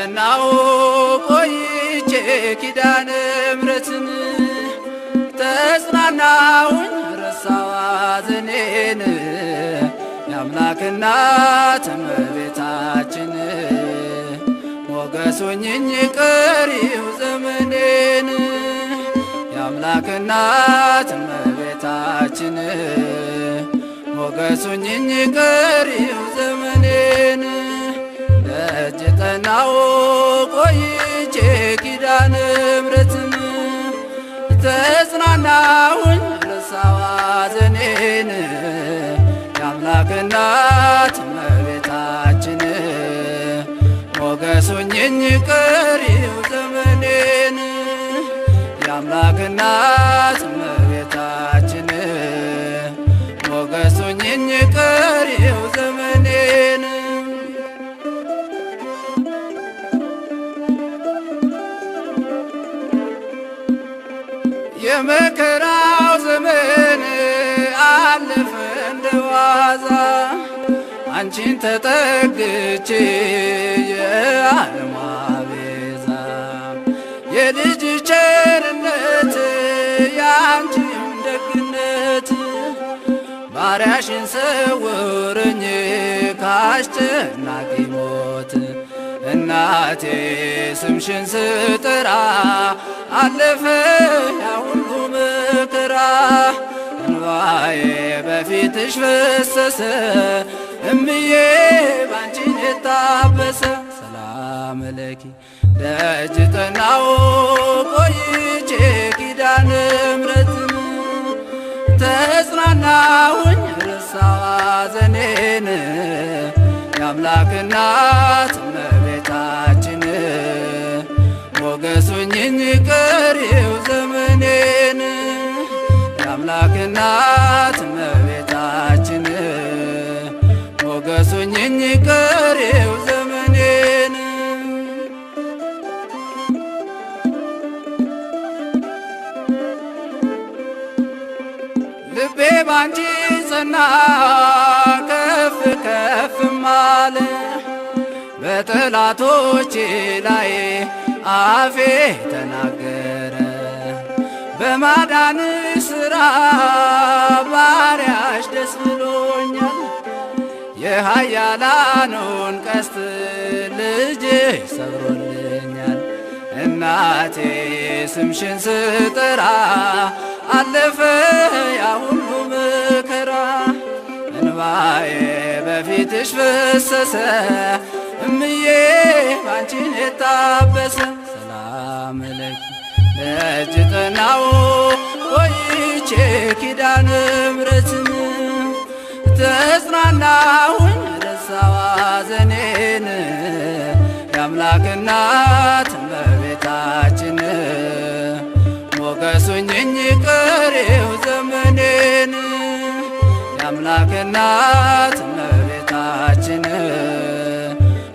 ጠናው ቆይቼ ኪዳነ ምሕረትን ተጽናናሁኝ ረሳዋ ሐዘኔን የአምላክ እናት እመቤታችን ሞገስ ሆኜኝ ቀሪው ዘመኔን የአምላክ እናት እመቤታችን ሞገስ ሆኜኝ ቀሪው ዘመኔን ደጅ ጠናው ቆይቼ ኪዳነ ምሕረትን ተጽናናሁኝ ረሳዋ ሐዘኔን የአምላክ እናት እመቤታችን ሞገስ ሆኜኝ ቀሪው ዘመኔን የአምላክ እናት እመቤታችን ሞገስ ሆኜኝ ቀሪው ዘመኔን የመከራው ዘመን አለፈ እንደዋዛ አንቺን ተጠግቼ የዓለም ቤዛ የልጅ ቸርነት ያንቺም ደግነት ባሪያሽን ሰውረኝ ካስጨናቂ ሞት እናቴ ስምሽን ስጠራ አለፈ ያ ሁሉ መከራ እንባዬ በፊትሽ ፈሰሰ እምዬ ባንቺን የታበሰ ሰላም ለኪ ደጅ ጠናው ቆይቼ ኪዳነ ምሕረትን ተጽናናሁኝ ረሳዋ ሐዘኔን የአምላክ እናት እመቤታችን ሞገስ ሆኜኝ ቀሪው ዘመኔን የአምላክ እናት እመቤታችን ሞገስ ሆኜኝ ቀሪው ዘመኔን ልቤ ባንቺ ጸና ከፍ ከፍም አለ በጠላቶቼ ላይ አፌ ተናገረ በማዳንሽ ሥራ ባሪያሽ ደስ ብሎኛል የኃያላኑን ቀስት ልጅሽ ሰብሮልኛል እናቴ ስምሽን ስጠራ አለፈ ያ ሁሉ መከራ እንባዬ በፊትሽ ፈሰሰ እምዬ ባንቺን የታበሰ ሰላም ለኪ ደጅ ጠናው ቆይቼ ኪዳነ ምሕረትን ተጽናናሁኝ ረሳዋ ሐዘኔን የአምላክ እናት እመቤታችን ሞገስ ሆኜኝ ቀሪው ዘመኔን የአምላክ እናት እመቤታችን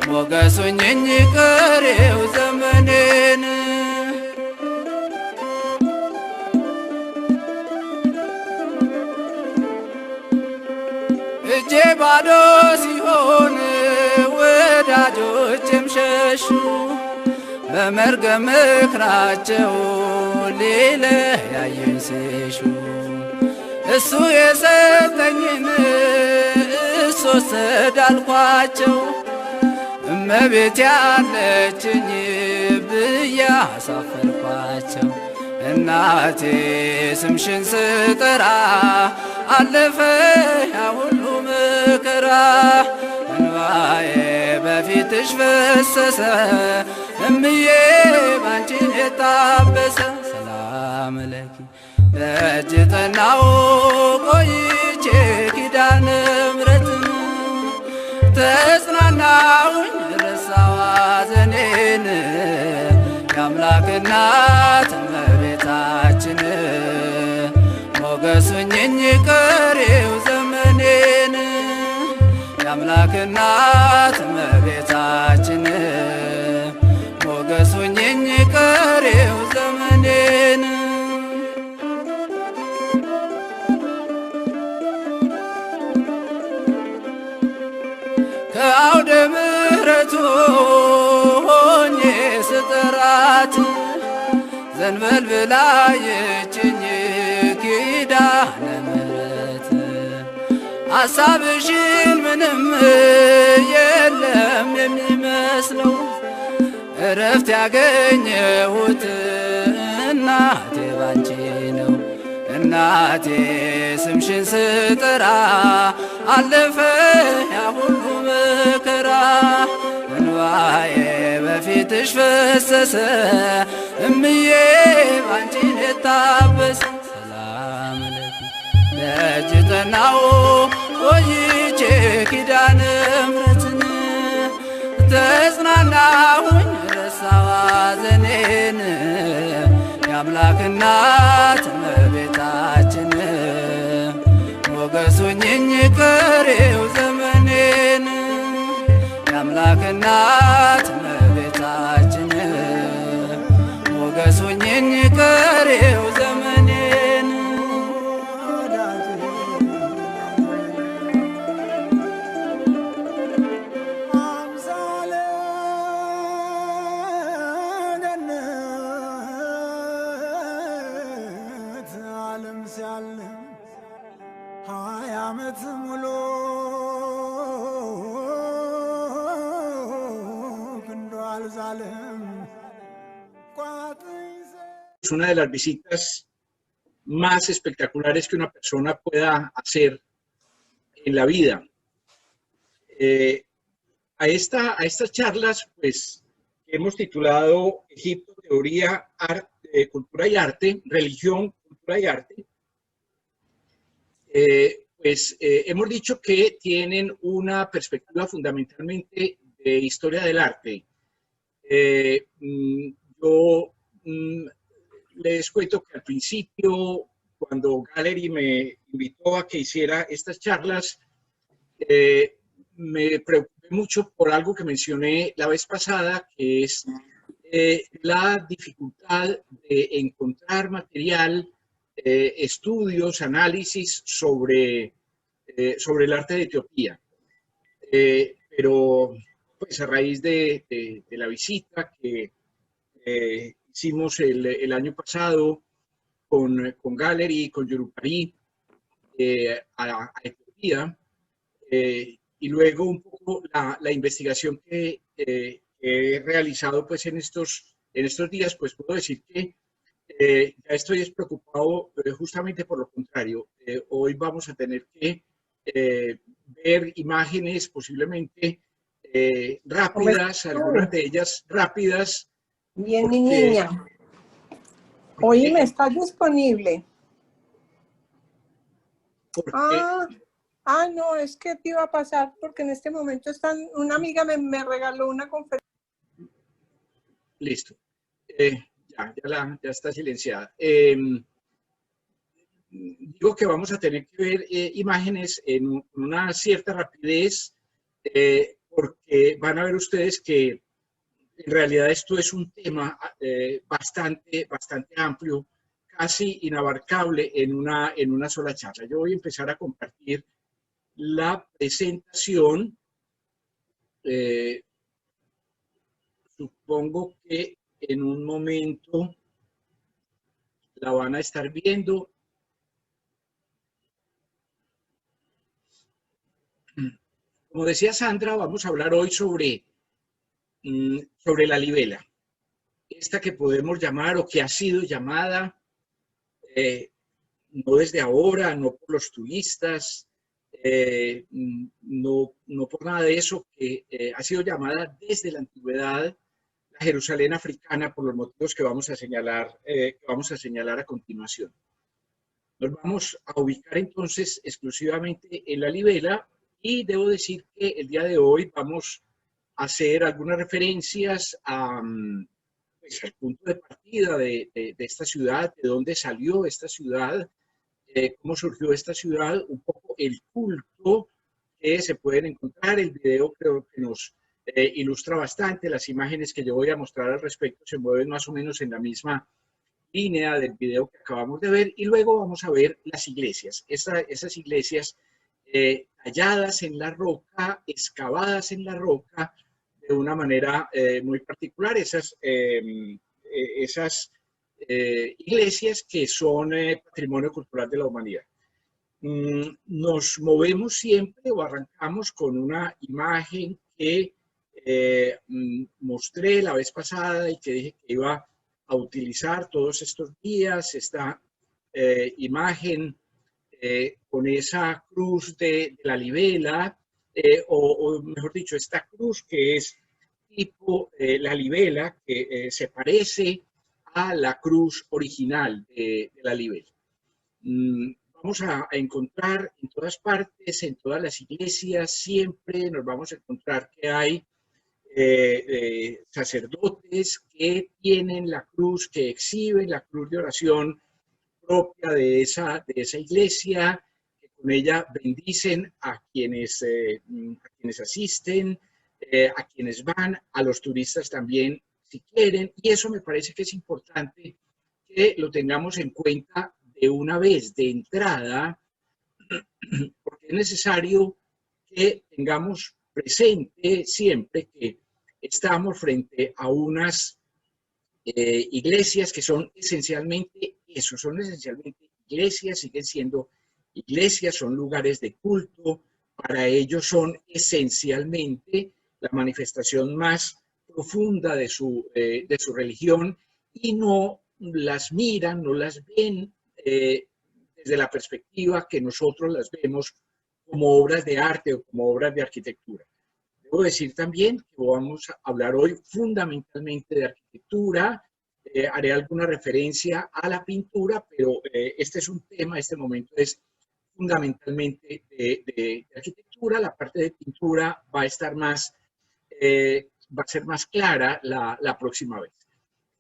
ሞገስ ሆኜኝ ቀሪው ዘመኔን እጄ ባዶ ሲሆን ወዳጆቼም ሸሹ በመርገም ምክራቸው ሊለያዩኝ ሲሹ እሱ የሰጠኝን እሱ ወሰደ አልኳቸው እመቤት ያለችኝ ብዬ አሳፈርኳቸው እናቴ ስምሽን ስጠራ አለፈ ያ ሁሉ መከራ እንባዬ በፊትሽ ፈሰሰ እምዬ ባንቺን የታበሰ ሰላም ለኪ ደጅ ጠናው ቆይቼ ኪዳነ ምሕረትን ተጽናናሁኝ ረሳዋ ሐዘኔን የአምላክ እናት እመቤታችን ሞገስ ሆኜኝ ቀሪው ዘመኔን የአምላክ እናት እመቤታችን ሞገስ ሆኜኝ ቀሪው ዘመኔን ከአውደ ምሕረቱ ስጥራት ዘንበል ብላ የችኝ ኪዳነ ምሕረት ሐሳብሽን ምንም የለም የሚመስለው እረፍት ያገኘሁት እናቴ ባንቺ ነው። እናቴ ስምሽን ስጠራ አለፈ ያ ሁሉ መከራ እንባዬ በፊትሽ ፈሰሰ እምዬ ባንቺን የታበሰ ሰላም ለኪ ደጅ ጠናሁ ቆይቼ ኪዳነ ምሕረትን ተጽናናሁኝ ረሳሁ ሐዘኔን የአምላክ እናት እመቤታችን ሞገስ ሁኚኝ ቀሪው ዘመኔን የአምላክ እናት እመቤታችን ሞገስ ሁኚኝ ቀሪው ዘመኔን ዓመት ሙሉ ክንዱ አልዛልም። Es una de las visitas más espectaculares que una persona pueda hacer en la vida. A estas charlas, pues, que hemos titulado Egipto, Teoría, Cultura y Arte, Religión, Cultura y Arte, hemos dicho que tienen una perspectiva fundamentalmente de historia del arte. Yo les cuento que al principio, cuando Gallery me invitó a que hiciera estas charlas, me preocupé mucho por algo que mencioné la vez pasada, que es la dificultad de encontrar material, estudios, análisis sobre el arte de Etiopía. Pero pues a raíz de la visita que hicimos el año pasado con Gallery y con Yurupari a Etiopía, y luego un poco la investigación que he realizado pues en estos días, pues puedo decir que ya estoy despreocupado justamente por lo contrario. Hoy vamos a tener que ver imágenes posiblemente rápidas, algunas de ellas rápidas. Bien, mi niña. Oíme, ¿estás disponible? No, es que te iba a pasar porque en este momento una amiga me regaló una conferencia. Listo. Ya está silenciada. Digo que vamos a tener que ver imágenes en una cierta rapidez porque van a ver ustedes que en realidad esto es un tema bastante amplio, casi inabarcable en una sola charla. Yo voy a empezar a compartir la presentación. Supongo que en un momento la van a estar viendo. Como decía Sandra, vamos a hablar hoy sobre la libela. Esta que podemos llamar o que ha sido llamada, no desde ahora, no por los turistas, no por nada de eso, que ha sido llamada desde la antigüedad la Jerusalén africana por los motivos que vamos a señalar a continuación. Nos vamos a ubicar entonces exclusivamente en la libela y debo decir que el día de hoy vamos a hacer algunas referencias pues, al punto de partida de esta ciudad, de dónde salió esta ciudad, cómo surgió esta ciudad, un poco el culto que se pueden encontrar. El video creo que nos ilustra bastante. Las imágenes que yo voy a mostrar al respecto se mueven más o menos en la misma línea del video que acabamos de ver, y luego vamos a ver las iglesias. Esas iglesias talladas en la roca, excavadas en la roca, de de una manera muy particular esas iglesias que son patrimonio cultural de la humanidad. Nos movemos siempre o arrancamos con una imagen que mostré la vez pasada y que dije que iba a utilizar todos estos días, esta imagen con esa cruz de la libela, o mejor dicho, esta cruz que es tipo la libela, que se parece a la cruz original de la libela. Vamos a encontrar en todas partes, en todas las iglesias, siempre nos vamos a encontrar que hay sacerdotes que tienen la cruz, que exhiben la cruz de oración propia de esa iglesia, que con ella bendicen a quienes asisten, a quienes van, a los turistas también, si quieren, y eso me parece que es importante que lo tengamos en cuenta de una vez, de entrada, porque es necesario que tengamos presente siempre que estamos frente a unas iglesias que son esencialmente eso, son esencialmente iglesias, siguen siendo iglesias, son lugares de culto, para ellos son esencialmente la manifestación más profunda de su religión y no las miran, no las ven desde la perspectiva que nosotros las vemos como obras de arte o como obras de arquitectura. Debo decir también que vamos a hablar hoy fundamentalmente de arquitectura, haré alguna referencia a la pintura, pero este es un tema, este momento es fundamentalmente de arquitectura. La parte de pintura va a estar más, va a ser más clara la próxima vez.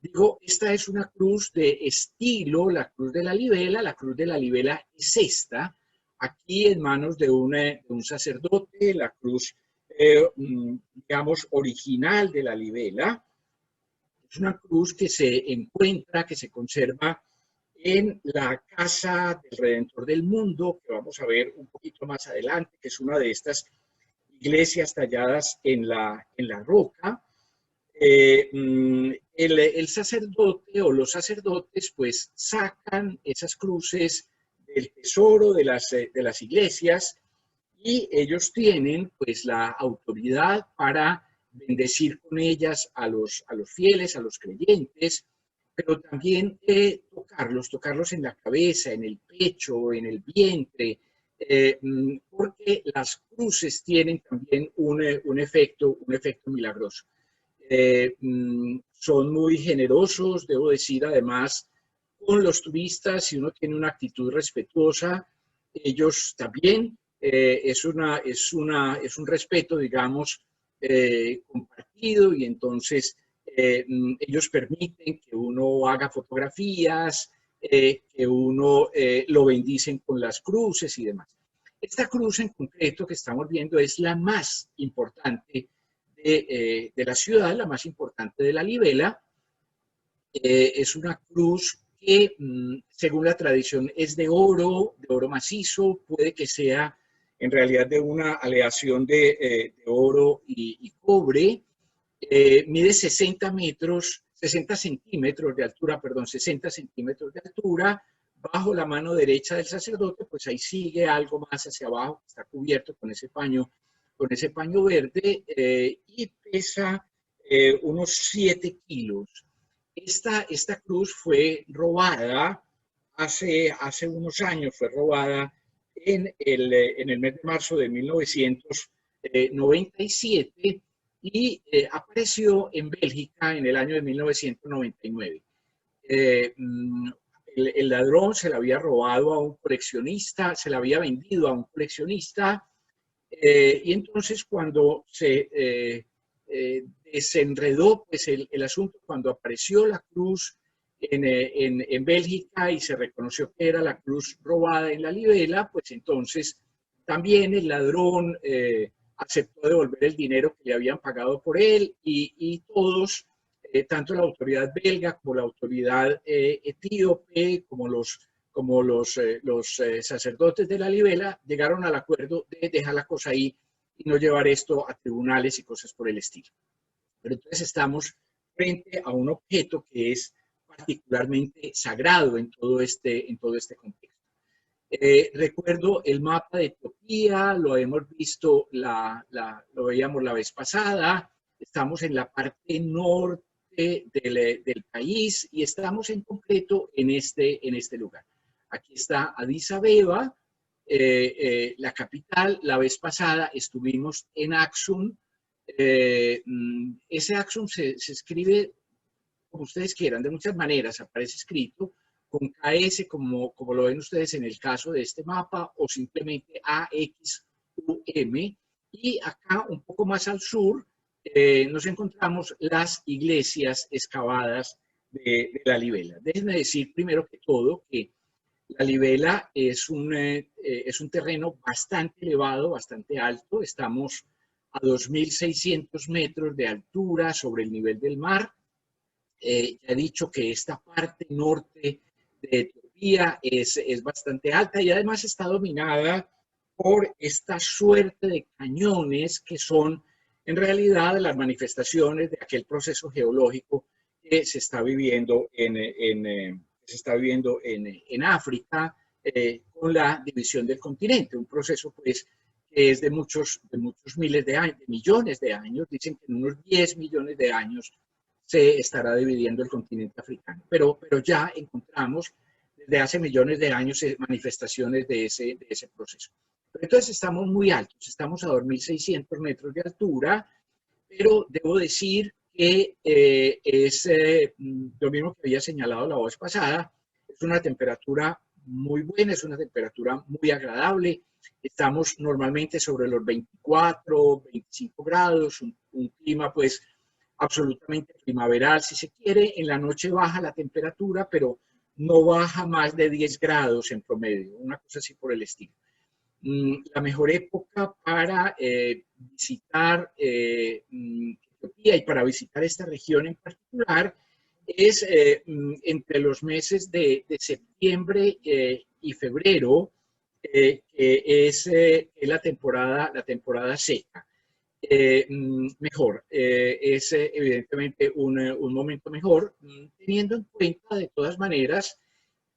Digo, esta es una cruz de estilo, la cruz de la libela. La cruz de la libela es esta, aquí en manos de un sacerdote, la cruz, digamos, original de la libela. Es una cruz que se encuentra, que se conserva en la Casa del Redentor del Mundo, que vamos a ver un poquito más adelante, que es una de estas iglesias talladas en la roca. El sacerdote o los sacerdotes pues sacan esas cruces del tesoro de las iglesias y ellos tienen pues la autoridad para bendecir con ellas a los fieles, a los creyentes, pero también tocarlos en la cabeza, en el pecho, en el vientre, porque las cruces tienen también un efecto milagroso. Son muy generosos, debo decir, además, con los turistas. Si uno tiene una actitud respetuosa, ellos también, es un respeto, digamos, compartido, y entonces ellos permiten que uno haga fotografías, que uno lo bendicen con las cruces y demás. Esta cruz en concreto que estamos viendo es la más importante de la ciudad, la más importante de la libela. Es una cruz que, según la tradición, es de oro macizo, puede que sea en realidad de una aleación de oro y cobre. Mide 60 centímetros de altura, perdón, 60 centímetros de altura. Bajo la mano derecha del sacerdote, pues ahí sigue algo más hacia abajo, está cubierto con ese paño verde, y pesa unos 7 kilos. Esta cruz fue robada hace unos años, fue robada en el mes de marzo de 1997 y apareció en Bélgica en el año de 1999. El ladrón se la había robado a un coleccionista, se la había vendido a un coleccionista, y entonces cuando se desenredó pues, el asunto, cuando apareció la cruz en Bélgica y se reconoció que era la cruz robada en la libela, pues entonces también el ladrón aceptó devolver el dinero que le habían pagado por él, y todos, tanto la autoridad belga como la autoridad etíope, como los sacerdotes de la libela, llegaron al acuerdo de dejar la cosa ahí y no llevar esto a tribunales y cosas por el estilo. Pero entonces estamos frente a un objeto que es particularmente sagrado en todo este contexto. Recuerdo el mapa de Etiopía, lo hemos visto, lo veíamos la vez pasada, estamos en la parte norte del país y estamos en concreto en este lugar. Aquí está Addis Abeba, la capital. La vez pasada estuvimos en Aksum. Ese Aksum se escribe como ustedes quieran, de muchas maneras, aparece escrito con KS, como lo ven ustedes en el caso de este mapa, o simplemente AXUM. Y acá, un poco más al sur, nos encontramos las iglesias excavadas de Lalibela. Déjenme decir primero que todo que Lalibela es un terreno bastante elevado, bastante alto. Estamos a 2.600 metros de altura sobre el nivel del mar. Ya he dicho que esta parte norte de Etiopía es bastante alta y además está dominada por esta suerte de cañones que son en realidad las manifestaciones de aquel proceso geológico que se está viviendo en África con la división del continente, un proceso pues que es de muchos miles de años, de millones de años. Dicen que en unos 10 millones de años se estará dividiendo el continente africano, pero ya encontramos desde hace millones de años manifestaciones de ese proceso. Pero entonces estamos muy altos, estamos a 2.600 metros de altura, pero debo decir que es lo mismo que había señalado la vez pasada, es una temperatura muy buena, es una temperatura muy agradable. Estamos normalmente sobre los 24, 25 grados, un clima pues absolutamente primaveral, si se quiere. En la noche baja la temperatura, pero no baja más de 10 grados en promedio, una cosa así por el estilo. La mejor época para visitar Etiopía y para visitar esta región en particular es entre los meses de septiembre y febrero, que es la temporada seca. Mejor, es evidentemente un momento mejor, teniendo en cuenta de todas maneras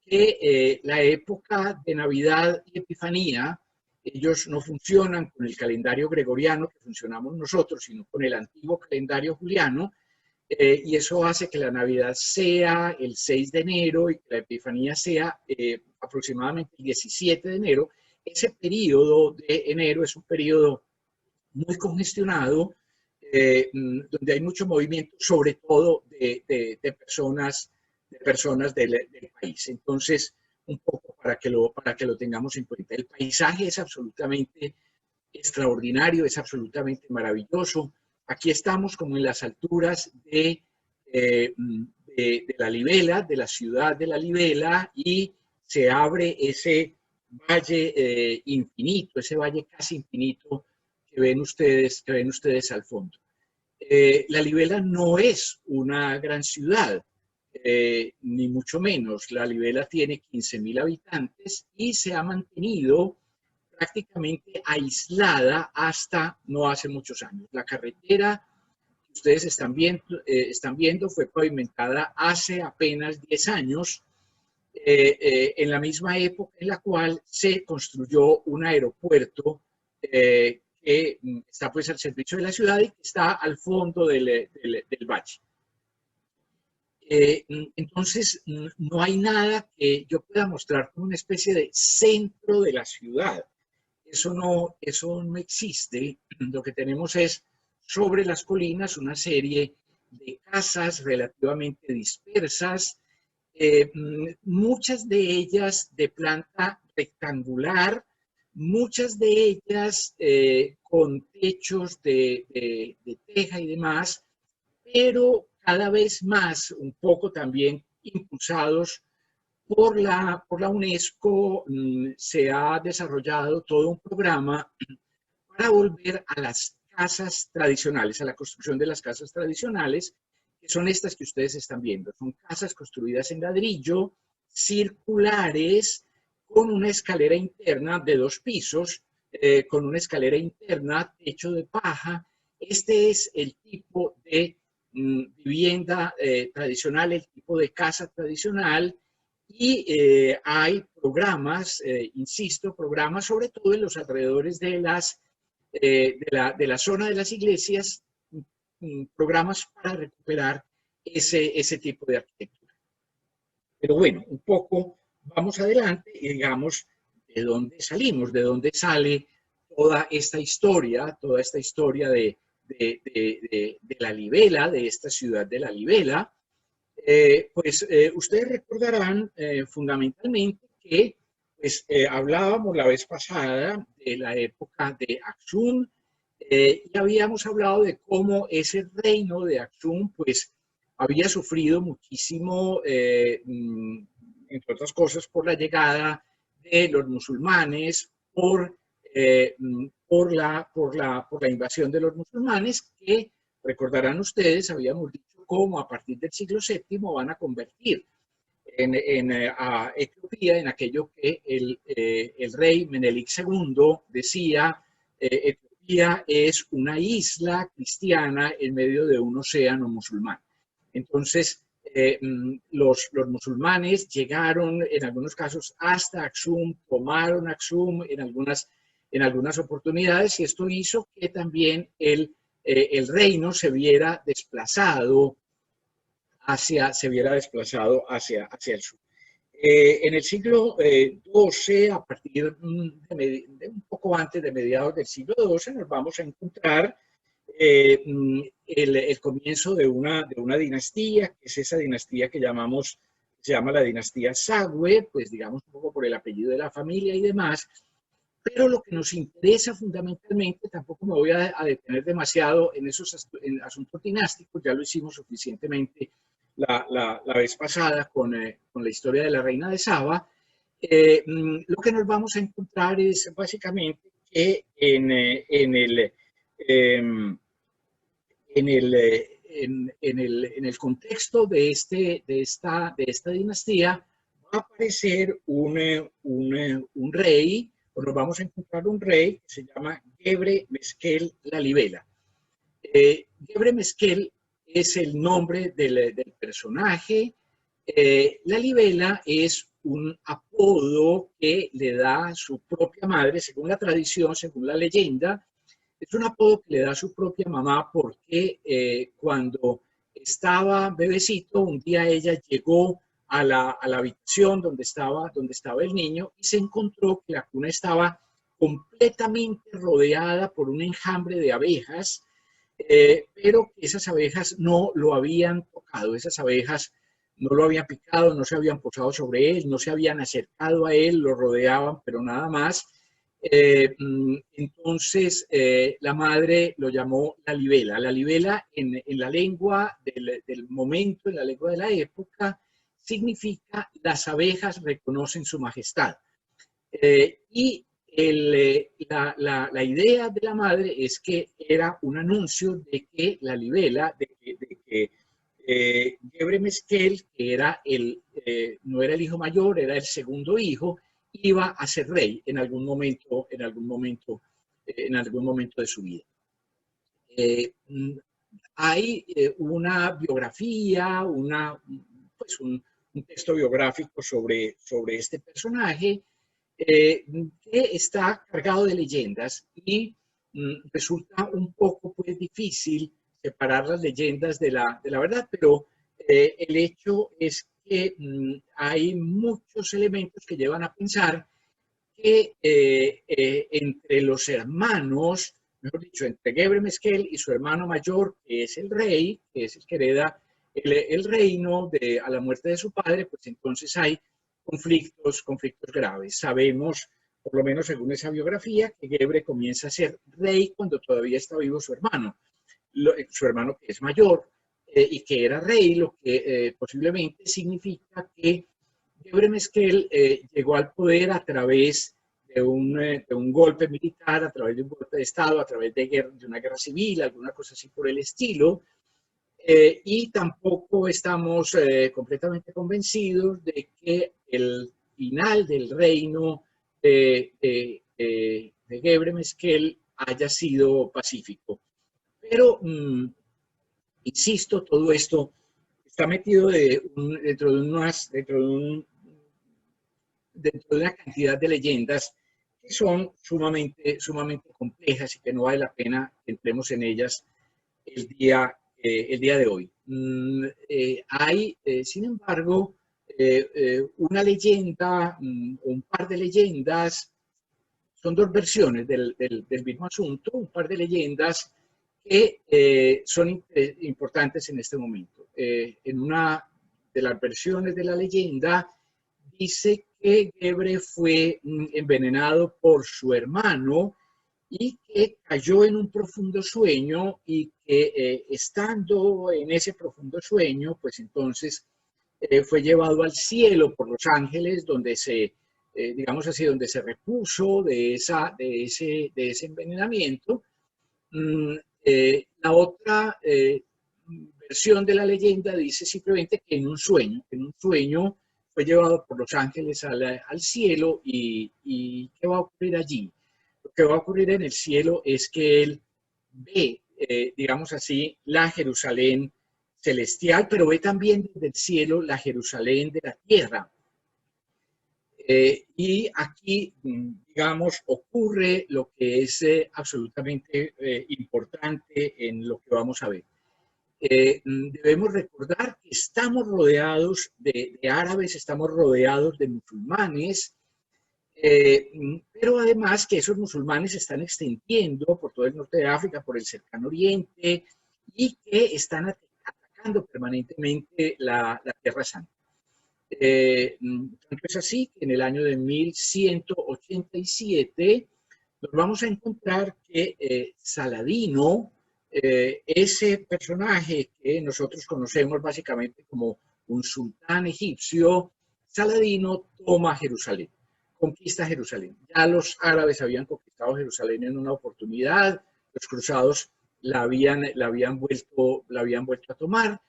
que la época de Navidad y Epifanía, ellos no funcionan con el calendario gregoriano que funcionamos nosotros, sino con el antiguo calendario juliano, y eso hace que la Navidad sea el 6 de enero y que la Epifanía sea aproximadamente el 17 de enero. Ese periodo de enero es un periodo muy congestionado, donde hay mucho movimiento, sobre todo de personas del país. Entonces, un poco para que lo tengamos en cuenta. El paisaje es absolutamente extraordinario, es absolutamente maravilloso. Aquí estamos como en las alturas de Lalibela, de la ciudad de Lalibela, y se abre ese valle infinito, ese valle casi infinito que ven ustedes al fondo. Lalibela no es una gran ciudad, ni mucho menos. Lalibela tiene 15.000 habitantes y se ha mantenido prácticamente aislada hasta no hace muchos años. La carretera que ustedes están viendo fue pavimentada hace apenas 10 años, en la misma época en la cual se construyó un aeropuerto que está pues al servicio de la ciudad y que está al fondo del valle. Entonces, no hay nada que yo pueda mostrar como una especie de centro de la ciudad. Eso no existe. Lo que tenemos es sobre las colinas una serie de casas relativamente dispersas, muchas de ellas de planta rectangular, muchas de ellas con techos de teja y demás, pero cada vez más un poco también impulsados por la UNESCO. Se ha desarrollado todo un programa para volver a las casas tradicionales, a la construcción de las casas tradicionales, que son estas que ustedes están viendo. Son casas construidas en ladrillo, circulares, con una escalera interna de 2 pisos, con una escalera interna, techo de paja. Este es el tipo de vivienda tradicional, el tipo de casa tradicional, y hay programas, insisto, programas sobre todo en los alrededores de la zona de las iglesias, programas para recuperar ese tipo de arquitectura. Pero bueno, un poco vamos adelante y digamos de dónde salimos, de dónde sale toda esta historia de La Libela, de esta ciudad de La Libela. Ustedes recordarán fundamentalmente que hablábamos la vez pasada de la época de Aksum, y habíamos hablado de cómo ese reino de Aksum pues había sufrido muchísimo, entre otras cosas, por la llegada de los musulmanes, por la invasión de los musulmanes, que recordarán ustedes, habíamos dicho cómo a partir del siglo VII van a convertir a Etiopía en aquello que el rey Menelik II decía: Etiopía es una isla cristiana en medio de un océano musulmán. Entonces, los musulmanes llegaron en algunos casos hasta Aksum, tomaron Aksum en algunas oportunidades, y esto hizo que también el reino se viera desplazado hacia el sur. En el siglo XII, a partir de un poco antes de mediados del siglo XII, nos vamos a encontrar el comienzo de una dinastía, que es esa dinastía que se llama la dinastía Zagwe, pues digamos un poco por el apellido de la familia y demás. Pero lo que nos interesa fundamentalmente, tampoco me voy a detener demasiado en esos asuntos dinásticos, ya lo hicimos suficientemente la vez pasada con la historia de la reina de Saba. Lo que nos vamos a encontrar es básicamente que en el contexto de esta dinastía va a aparecer un rey, o nos vamos a encontrar un rey que se llama Gebre Meskel La Libela. Gebre Meskel es el nombre del personaje. La Libela es un apodo que le da su propia madre, según la tradición, según la leyenda. Es un apodo que le da su propia mamá porque cuando estaba bebecito, un día ella llegó a la habitación donde estaba el niño y se encontró que la cuna estaba completamente rodeada por un enjambre de abejas, pero esas abejas no lo habían tocado, esas abejas no lo habían picado, no se habían posado sobre él, no se habían acercado a él, lo rodeaban, pero nada más. Entonces la madre lo llamó La Libela. La Libela en la lengua del momento, en la lengua de la época, significa las abejas reconocen su majestad. Y la idea de la madre es que era un anuncio de que La Libela, de que Gebre Meskel, que era no era el hijo mayor, era el segundo hijo, iba a ser rey en algún momento de su vida. Hay una biografía, un texto biográfico sobre este personaje que está cargado de leyendas y resulta un poco pues, difícil separar las leyendas de la verdad, pero el hecho es que hay muchos elementos que llevan a pensar que entre los hermanos, mejor dicho, entre Gebre Meskel y su hermano mayor, que es el rey, que es el que hereda el reino a la muerte de su padre, pues entonces hay conflictos graves. Sabemos, por lo menos según esa biografía, que Gebre comienza a ser rey cuando todavía está vivo su hermano que es mayor y que era rey, lo que posiblemente significa que Gebre Meskel llegó al poder a través de un golpe militar, a través de un golpe de Estado, a través de una guerra civil, alguna cosa así por el estilo. Y tampoco estamos completamente convencidos de que el final del reino de Gebre Meskel haya sido pacífico. Pero, insisto, todo esto está metido dentro de una cantidad de leyendas que son sumamente complejas y que no vale la pena que entremos en ellas el día de hoy. Hay, sin embargo, una leyenda, un par de leyendas, son dos versiones del mismo asunto, un par de leyendas que son importantes en este momento. En una de las versiones de la leyenda dice que Gebre fue envenenado por su hermano y que cayó en un profundo sueño y que estando en ese profundo sueño, pues entonces fue llevado al cielo por los ángeles, donde digamos así, donde se repuso de ese envenenamiento. La otra versión de la leyenda dice simplemente que en un sueño fue llevado por los ángeles al cielo y ¿qué va a ocurrir allí? Lo que va a ocurrir en el cielo es que él ve, digamos así, la Jerusalén celestial, pero ve también desde el cielo la Jerusalén de la tierra. Y aquí, digamos, ocurre lo que es absolutamente importante en lo que vamos a ver. Debemos recordar que estamos rodeados de árabes, estamos rodeados de musulmanes, pero además que esos musulmanes se están extendiendo por todo el norte de África, por el cercano oriente, y que están atacando permanentemente la Tierra Santa. Tanto es así que en el año de 1187 nos vamos a encontrar que Saladino, ese personaje que nosotros conocemos básicamente como un sultán egipcio, Saladino toma Jerusalén, conquista Jerusalén. Ya los árabes habían conquistado Jerusalén en una oportunidad, los cruzados la habían vuelto a tomar.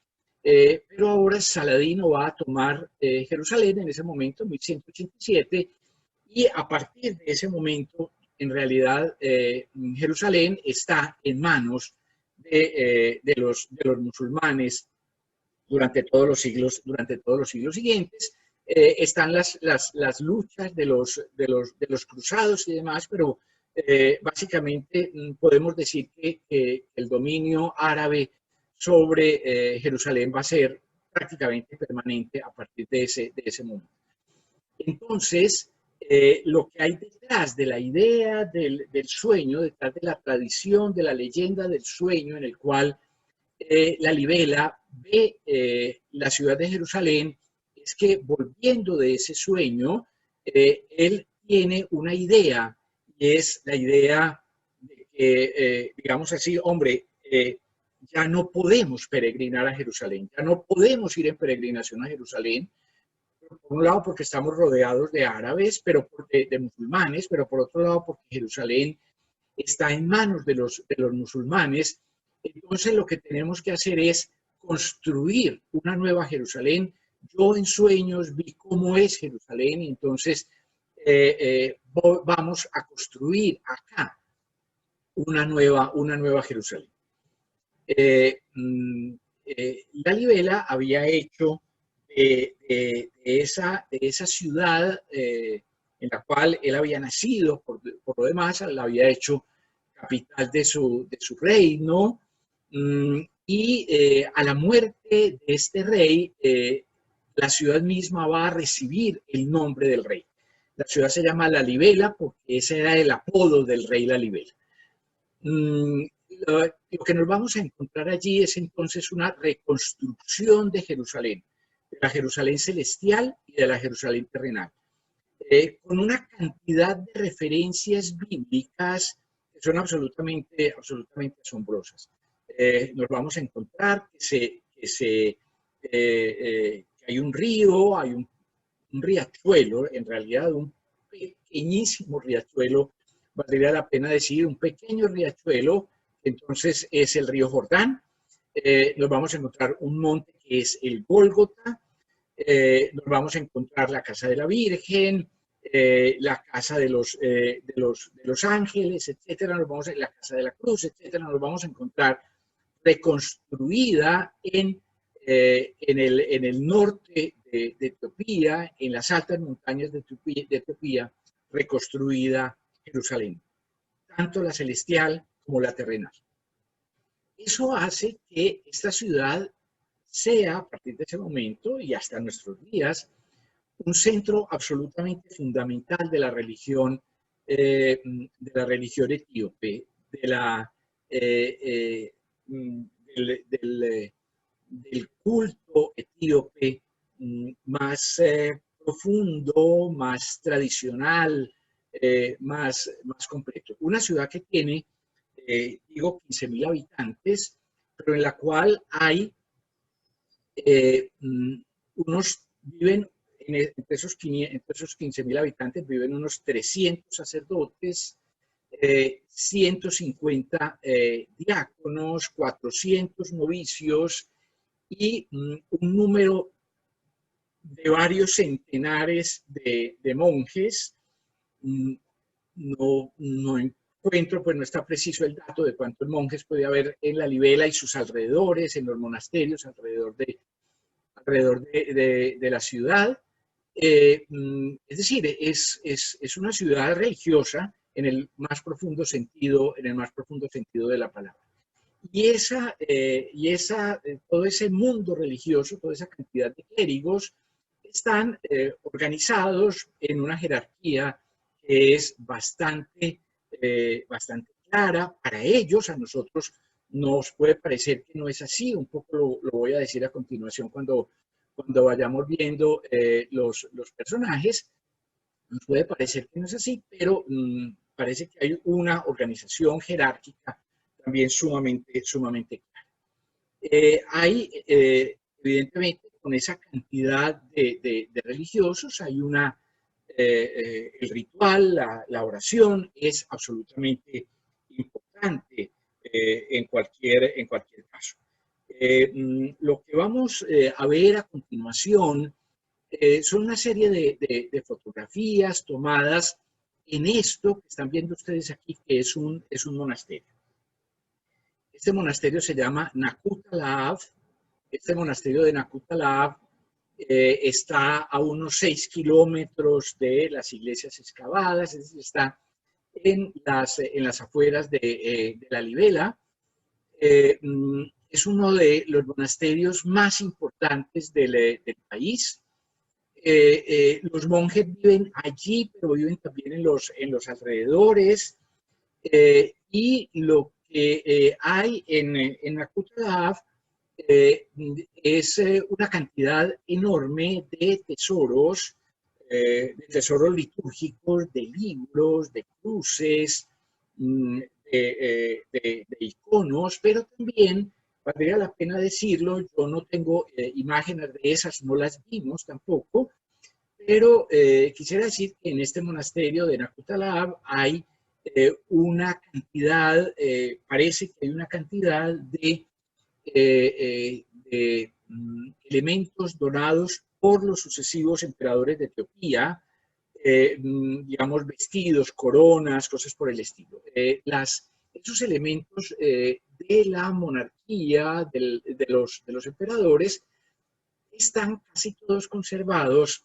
Pero ahora Saladino va a tomar Jerusalén en ese momento, 1187, y a partir de ese momento, en realidad, Jerusalén está en manos de los musulmanes durante todos los siglos siguientes. Están las luchas de los cruzados y demás, pero básicamente podemos decir que el dominio árabe sobre Jerusalén va a ser prácticamente permanente a partir de ese momento. Entonces, lo que hay detrás de la idea del sueño, detrás de la tradición, de la leyenda del sueño, en el cual la libela ve la ciudad de Jerusalén, es que volviendo de ese sueño, él tiene una idea, y es la idea de que, digamos así, hombre, ya no podemos peregrinar a Jerusalén, ya no podemos ir en peregrinación a Jerusalén, por un lado porque estamos rodeados de árabes, pero de musulmanes, pero por otro lado porque Jerusalén está en manos de los musulmanes. Entonces lo que tenemos que hacer es construir una nueva Jerusalén. Yo en sueños vi cómo es Jerusalén y entonces vamos a construir acá una nueva Jerusalén. La libela había hecho de esa ciudad en la cual él había nacido, por lo demás, la había hecho capital de su reino, y a la muerte de este rey, la ciudad misma va a recibir el nombre del rey. La ciudad se llama La Libela porque ese era el apodo del rey La Libela. Lo que nos vamos a encontrar allí es entonces una reconstrucción de Jerusalén, de la Jerusalén celestial y de la Jerusalén terrenal, con una cantidad de referencias bíblicas que son absolutamente asombrosas. Nos vamos a encontrar que hay un río, hay un riachuelo, en realidad un pequeñísimo riachuelo, valdría la pena decir un pequeño riachuelo, entonces es el río Jordán. Nos vamos a encontrar un monte que es el Gólgota, nos vamos a encontrar la casa de la Virgen, la Casa de los Ángeles, etcétera, nos vamos a la Casa de la Cruz, etcétera, nos vamos a encontrar reconstruida en el norte de Etiopía, en las altas montañas de Etiopía, reconstruida Jerusalén, tanto la celestial como la terrenal. Eso hace que esta ciudad sea, a partir de ese momento y hasta nuestros días, un centro absolutamente fundamental de la religión etíope, del culto etíope más profundo, más tradicional, más completo. Una ciudad que tiene, digo, 15.000 habitantes, pero en la cual hay viven entre esos 15.000 habitantes viven unos 300 sacerdotes, 150 diáconos, 400 novicios y un número de varios centenares de monjes. No encuentro, pues no está preciso el dato de cuántos monjes puede haber en la Libela y sus alrededores, en los monasterios alrededor de la ciudad. Es decir, es una ciudad religiosa en el más profundo sentido de la palabra. Y todo ese mundo religioso, toda esa cantidad de clérigos, están organizados en una jerarquía que es bastante clara. Para ellos, a nosotros nos puede parecer que no es así. Un poco lo voy a decir a continuación cuando vayamos viendo los personajes. Nos puede parecer que no es así, pero parece que hay una organización jerárquica también sumamente clara. Hay, evidentemente, con esa cantidad de religiosos, hay el ritual, la oración es absolutamente importante en cualquier caso. Lo que vamos a ver a continuación son una serie de fotografías tomadas en esto que están viendo ustedes aquí, que es un monasterio. Este monasterio se llama Nakut Alav. Este monasterio de Nakut Alav está a unos 6 kilómetros de las iglesias excavadas, es decir, está en las afueras de la Libela. Es uno de los monasterios más importantes del país. Los monjes viven allí, pero viven también en los alrededores. Y lo que hay en Nakut Alav es una cantidad enorme de tesoros litúrgicos, de libros, de cruces, de iconos, pero también, valdría la pena decirlo, yo no tengo imágenes de esas, no las vimos tampoco, pero quisiera decir que en este monasterio de Nakut Alav hay una cantidad, parece que hay una cantidad de elementos donados por los sucesivos emperadores de Etiopía, digamos, vestidos, coronas, cosas por el estilo. Esos elementos de la monarquía, de los emperadores, están casi todos conservados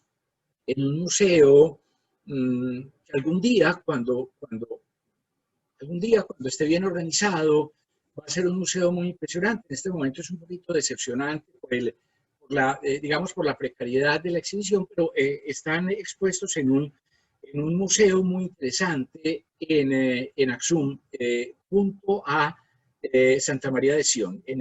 en un museo que algún día, cuando esté bien organizado, va a ser un museo muy impresionante. En este momento es un poquito decepcionante digamos, por la precariedad de la exhibición, pero están expuestos en un museo muy interesante en Aksum, junto a Santa María de Sion, en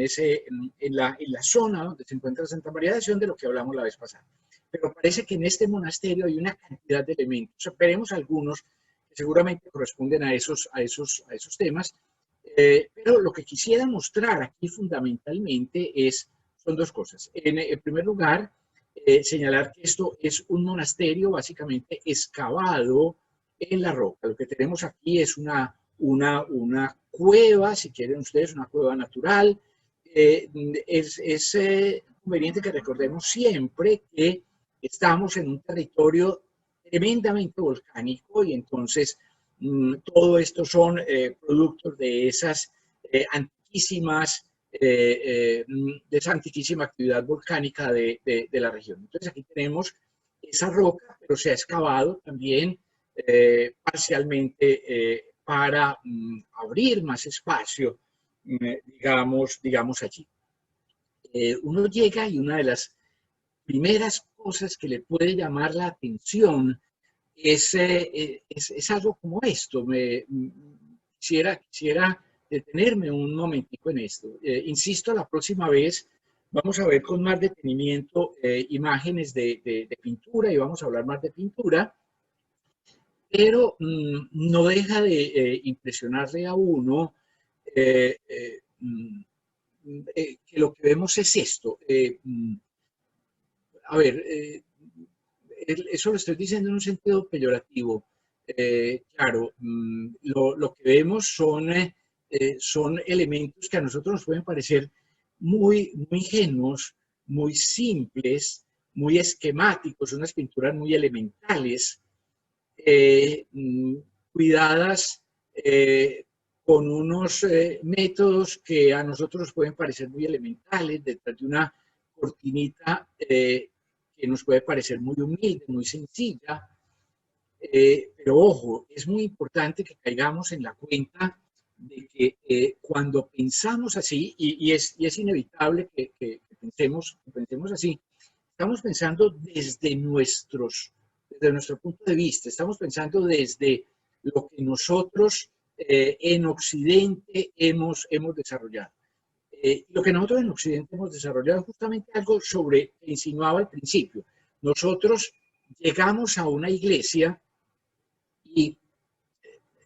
la zona donde se encuentra Santa María de Sion, de lo que hablamos la vez pasada. Pero parece que en este monasterio hay una cantidad de elementos. Veremos algunos que seguramente corresponden a esos temas. Pero lo que quisiera mostrar aquí fundamentalmente son dos cosas. En primer lugar, señalar que esto es un monasterio básicamente excavado en la roca. Lo que tenemos aquí es una cueva, si quieren ustedes, una cueva natural. Es conveniente que recordemos siempre que estamos en un territorio tremendamente volcánico y entonces todo esto son productos de esas antiquísimas, de esa antiquísima actividad volcánica de la región. Entonces aquí tenemos esa roca, pero se ha excavado también parcialmente para abrir más espacio, digamos allí. Uno llega y una de las primeras cosas que le puede llamar la atención es algo como esto. Quisiera detenerme un momentico en esto. Insisto, la próxima vez vamos a ver con más detenimiento imágenes de pintura y vamos a hablar más de pintura, pero no deja de impresionarle a uno que lo que vemos es esto. A ver, eso lo estoy diciendo en un sentido peyorativo. Claro, lo que vemos son elementos que a nosotros nos pueden parecer muy ingenuos, muy simples, muy esquemáticos, unas pinturas muy elementales, cuidadas con unos métodos que a nosotros nos pueden parecer muy elementales, detrás de una cortinita que nos puede parecer muy humilde, muy sencilla, pero ojo, es muy importante que caigamos en la cuenta de que cuando pensamos así, y es inevitable que pensemos así, estamos pensando desde nuestro punto de vista, estamos pensando desde lo que nosotros en Occidente hemos desarrollado. Lo que nosotros en Occidente hemos desarrollado es justamente algo sobre que insinuaba al principio. Nosotros llegamos a una iglesia y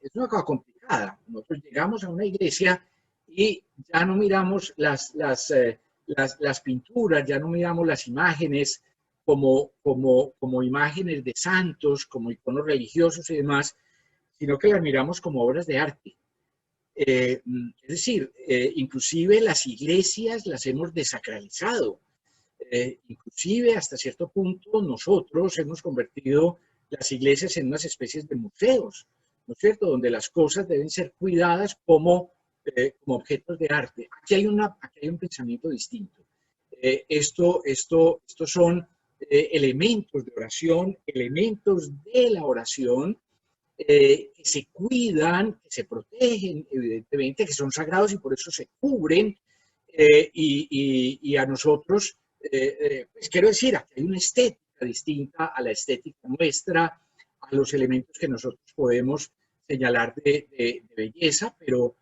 es una cosa complicada. Nosotros llegamos a una iglesia y ya no miramos las pinturas, ya no miramos las imágenes como imágenes de santos, como iconos religiosos y demás, sino que las miramos como obras de arte. Es decir, inclusive las iglesias las hemos desacralizado. Inclusive hasta cierto punto nosotros hemos convertido las iglesias en unas especies de museos, ¿no es cierto?, donde las cosas deben ser cuidadas como objetos de arte. Aquí hay un pensamiento distinto. Estos son elementos de oración, elementos de la oración, que se cuidan, que se protegen, evidentemente, que son sagrados y por eso se cubren. Y a nosotros, pues quiero decir, aquí hay una estética distinta a la estética nuestra, a los elementos que nosotros podemos señalar de belleza, pero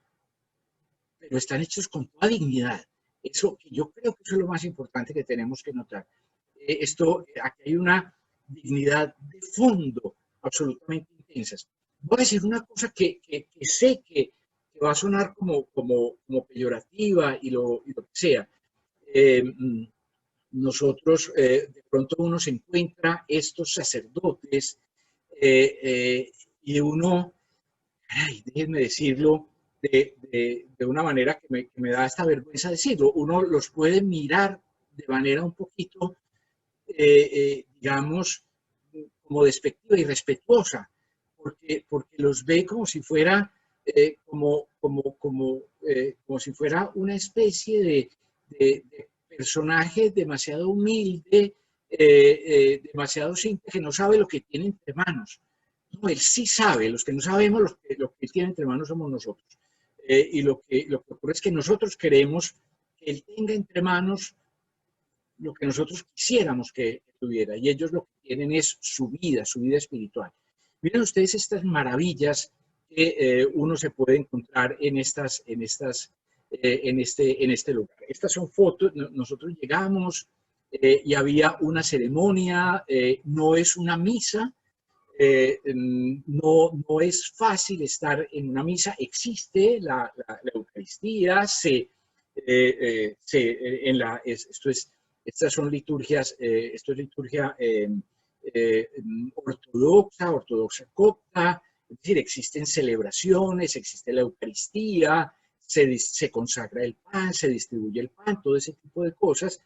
están hechos con toda dignidad. Eso, yo creo que eso es lo más importante que tenemos que notar. Aquí hay una dignidad de fondo absolutamente intensas. Voy a decir una cosa que sé que va a sonar como peyorativa y lo que sea. Nosotros, de pronto uno se encuentra estos sacerdotes y uno, déjenme decirlo de una manera que me da esta vergüenza decirlo, uno los puede mirar de manera un poquito, digamos, como despectiva y respetuosa, porque los ve como si fuera, como si fuera una especie de personaje demasiado humilde, demasiado simple, que no sabe lo que tiene entre manos. No, él sí sabe, los que no sabemos lo que tiene entre manos somos nosotros. Y lo que ocurre es que nosotros queremos que él tenga entre manos lo que nosotros quisiéramos que tuviera, y ellos lo que tienen es su vida espiritual. Miren ustedes estas maravillas que uno se puede encontrar en este lugar. Estas son fotos, nosotros llegamos y había una ceremonia, no es una misa, no es fácil estar en una misa, existe la Eucaristía, estas son liturgias, esto es liturgia ortodoxa copta, es decir, existen celebraciones, existe la Eucaristía, se consagra el pan, se distribuye el pan, todo ese tipo de cosas,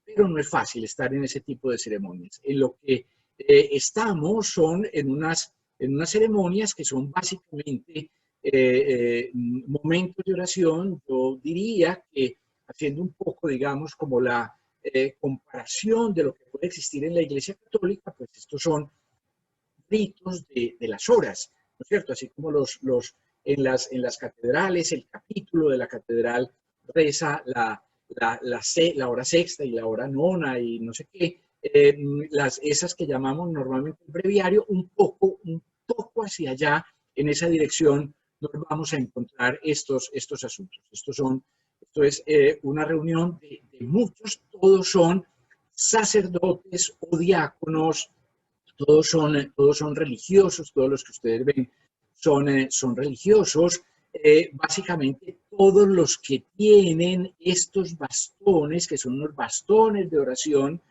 pero no es fácil estar en ese tipo de ceremonias. En lo que son en unas ceremonias que son básicamente momentos de oración. Yo diría que haciendo un poco, digamos, como la comparación de lo que puede existir en la Iglesia Católica, pues estos son ritos de las horas, ¿no es cierto? Así como en las catedrales, el capítulo de la catedral reza la hora sexta y la hora nona y no sé qué, esas que llamamos normalmente el breviario, un poco hacia allá, en esa dirección, nos vamos a encontrar estos asuntos. Esto es una reunión de muchos, todos son sacerdotes o diáconos, todos son religiosos, todos los que ustedes ven son religiosos. Básicamente todos los que tienen estos bastones, que son unos bastones de oración,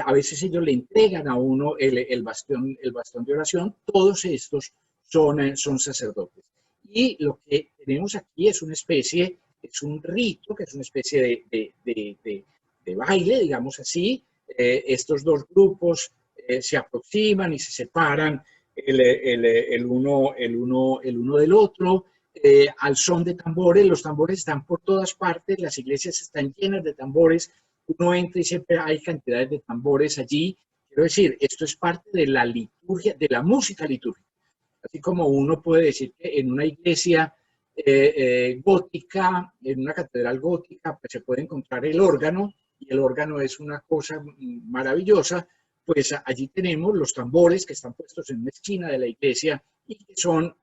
a veces ellos le entregan a uno el bastón de oración, todos estos son sacerdotes. Y lo que tenemos aquí es un rito, que es una especie de baile, digamos así. Estos dos grupos se aproximan y se separan el uno del otro, al son de tambores. Los tambores están por todas partes, las iglesias están llenas de tambores, uno entra y siempre hay cantidades de tambores allí. Quiero decir, esto es parte de la liturgia, de la música litúrgica. Así como uno puede decir que en una iglesia gótica, en una catedral gótica, pues se puede encontrar el órgano, y el órgano es una cosa maravillosa. Pues allí tenemos los tambores que están puestos en una esquina de la iglesia y que son,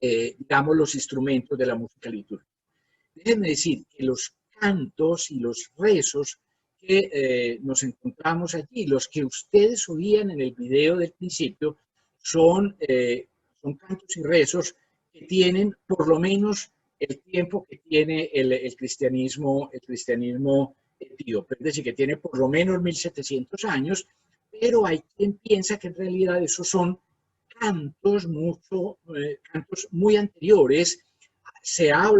digamos, los instrumentos de la música litúrgica. Déjenme decir que los cantos y los rezos que nos encontramos allí, los que ustedes oían en el video del principio, son cantos y rezos que tienen por lo menos el tiempo que tiene el cristianismo etíope, es decir, que tiene por lo menos 1700 años, pero hay quien piensa que en realidad esos son cantos muy anteriores.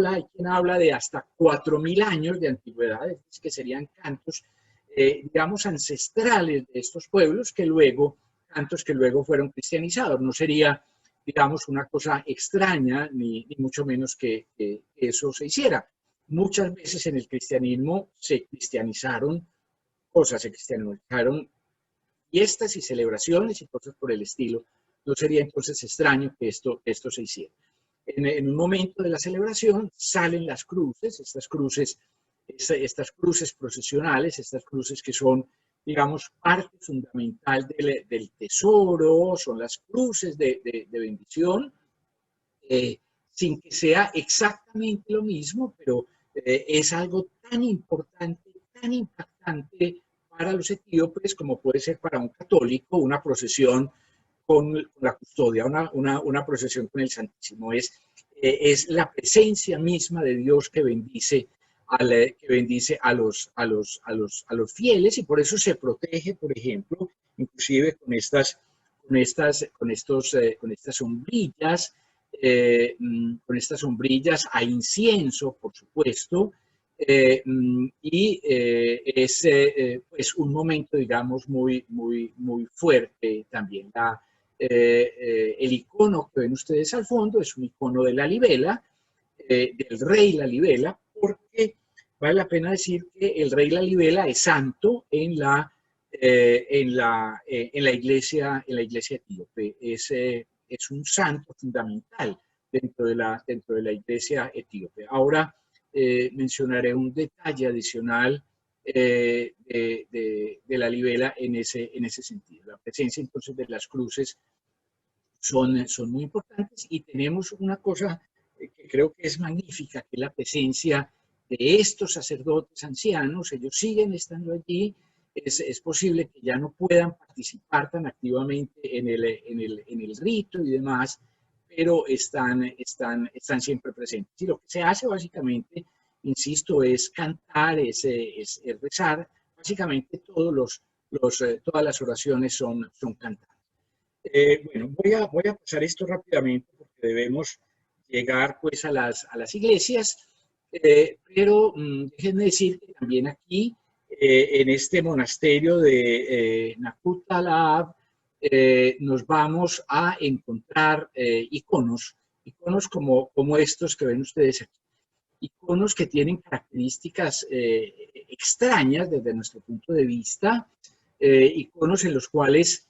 Hay quien habla de hasta 4000 años de antigüedad, que serían cantos, digamos, ancestrales de estos pueblos, cantos que luego fueron cristianizados. No sería, digamos, una cosa extraña, ni mucho menos que eso se hiciera. Muchas veces en el cristianismo se cristianizaron fiestas y celebraciones y cosas por el estilo. No sería entonces extraño que esto se hiciera. En un momento de la celebración salen las cruces, estas cruces procesionales, estas cruces que son, digamos, parte fundamental del tesoro, son las cruces de bendición, sin que sea exactamente lo mismo, pero es algo tan importante, tan impactante para los etíopes como puede ser para un católico una procesión con la custodia, una procesión con el Santísimo. Es la presencia misma de Dios que bendice a los fieles, y por eso se protege, por ejemplo, inclusive con estas sombrillas a incienso, por supuesto, y es pues un momento, digamos, muy fuerte también. El icono que ven ustedes al fondo es un icono de la libela, del rey Lalibela, porque vale la pena decir que el rey Lalibela es santo en la iglesia etíope. Es un santo fundamental dentro de la iglesia etíope. Ahora mencionaré un detalle adicional de la libela en ese sentido. La presencia entonces de las cruces son muy importantes, y tenemos una cosa que creo que es magnífica, que es la presencia de estos sacerdotes ancianos. Ellos siguen estando allí. Es posible que ya no puedan participar tan activamente en el rito y demás, pero están siempre presentes. Y lo que se hace básicamente, insisto, es cantar, es rezar. Básicamente todas las oraciones son cantadas. Bueno, voy a pasar esto rápidamente porque debemos llegar pues a las iglesias, pero déjenme decir que también aquí, en este monasterio de Nakut Talab, nos vamos a encontrar iconos como estos que ven ustedes aquí. Iconos que tienen características extrañas desde nuestro punto de vista, iconos en los cuales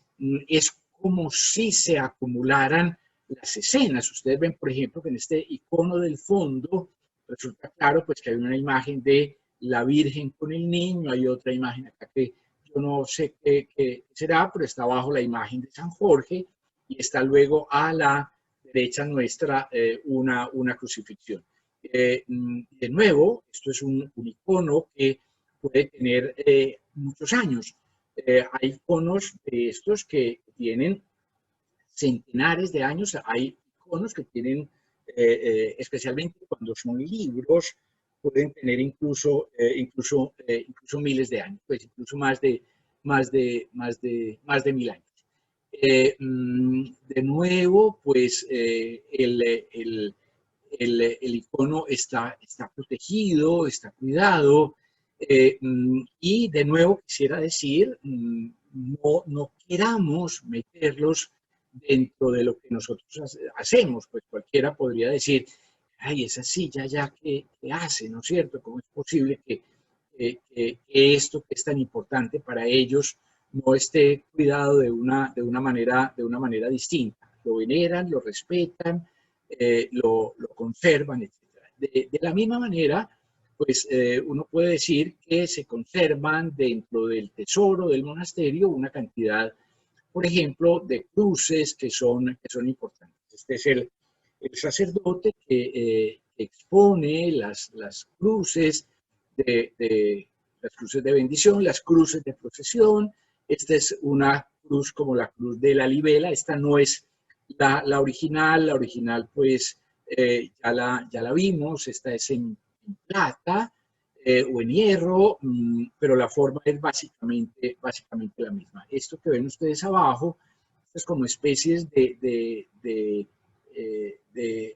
es como si se acumularan las escenas. Ustedes ven, por ejemplo, que en este icono del fondo resulta claro pues, que hay una imagen de la Virgen con el niño, hay otra imagen acá que yo no sé qué será, pero está abajo la imagen de San Jorge y está luego a la derecha nuestra una crucifixión. De nuevo, esto es un icono que puede tener muchos años. Hay iconos de estos que tienen centenares de años, hay iconos que tienen, especialmente cuando son libros, pueden tener incluso miles de años, pues incluso más de 1000 años. De nuevo, pues el icono está protegido, está cuidado, y de nuevo quisiera decir, no queramos meterlos dentro de lo que nosotros hacemos, pues cualquiera podría decir, ay, esa silla ya que hace, ¿no es cierto? ¿Cómo es posible que esto que es tan importante para ellos no esté cuidado de una manera distinta? Lo veneran, lo respetan, lo conservan, etc. De la misma manera, pues uno puede decir que se conservan dentro del tesoro del monasterio una cantidad, por ejemplo, de cruces que son importantes. Este es el sacerdote que expone las cruces las cruces de bendición, las cruces de procesión. Esta es una cruz como la cruz de la libela. Esta no es la original pues ya la vimos. Esta es en plata o en hierro, pero la forma es básicamente la misma. Esto que ven ustedes abajo, es como especies de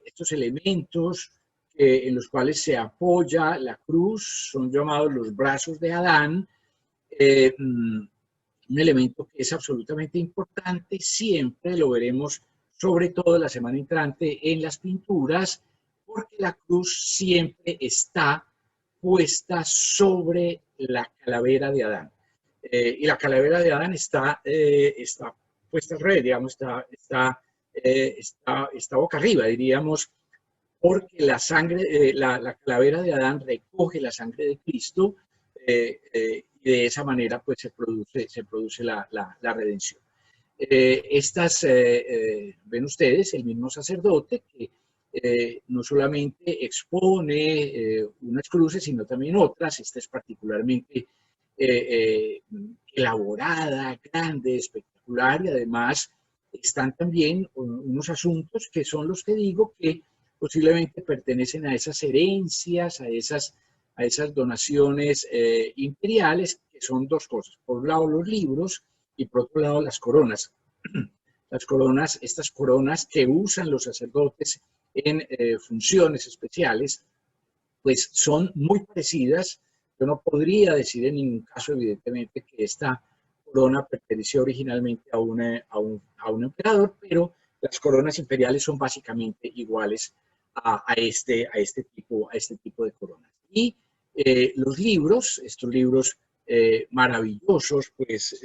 estos elementos en los cuales se apoya la cruz, son llamados los brazos de Adán, un elemento que es absolutamente importante, siempre lo veremos, sobre todo la semana entrante, en las pinturas, porque la cruz siempre está puesta sobre la calavera de Adán. Y la calavera de Adán está puesta al revés, digamos, está boca arriba, diríamos, porque la sangre, la calavera de Adán recoge la sangre de Cristo y de esa manera pues se produce la redención. Ven ustedes, el mismo sacerdote que no solamente expone unas cruces, sino también otras. Esta es particularmente elaborada, grande, espectacular, y además están también unos asuntos que son los que digo que posiblemente pertenecen a esas herencias, a esas donaciones imperiales, que son dos cosas. Por un lado los libros y por otro lado las coronas. Las coronas, estas coronas que usan los sacerdotes en funciones especiales, pues son muy parecidas. Yo no podría decir en ningún caso, evidentemente, que esta corona perteneció originalmente a un emperador, pero las coronas imperiales son básicamente iguales a este tipo de coronas. Y los libros, estos libros maravillosos, pues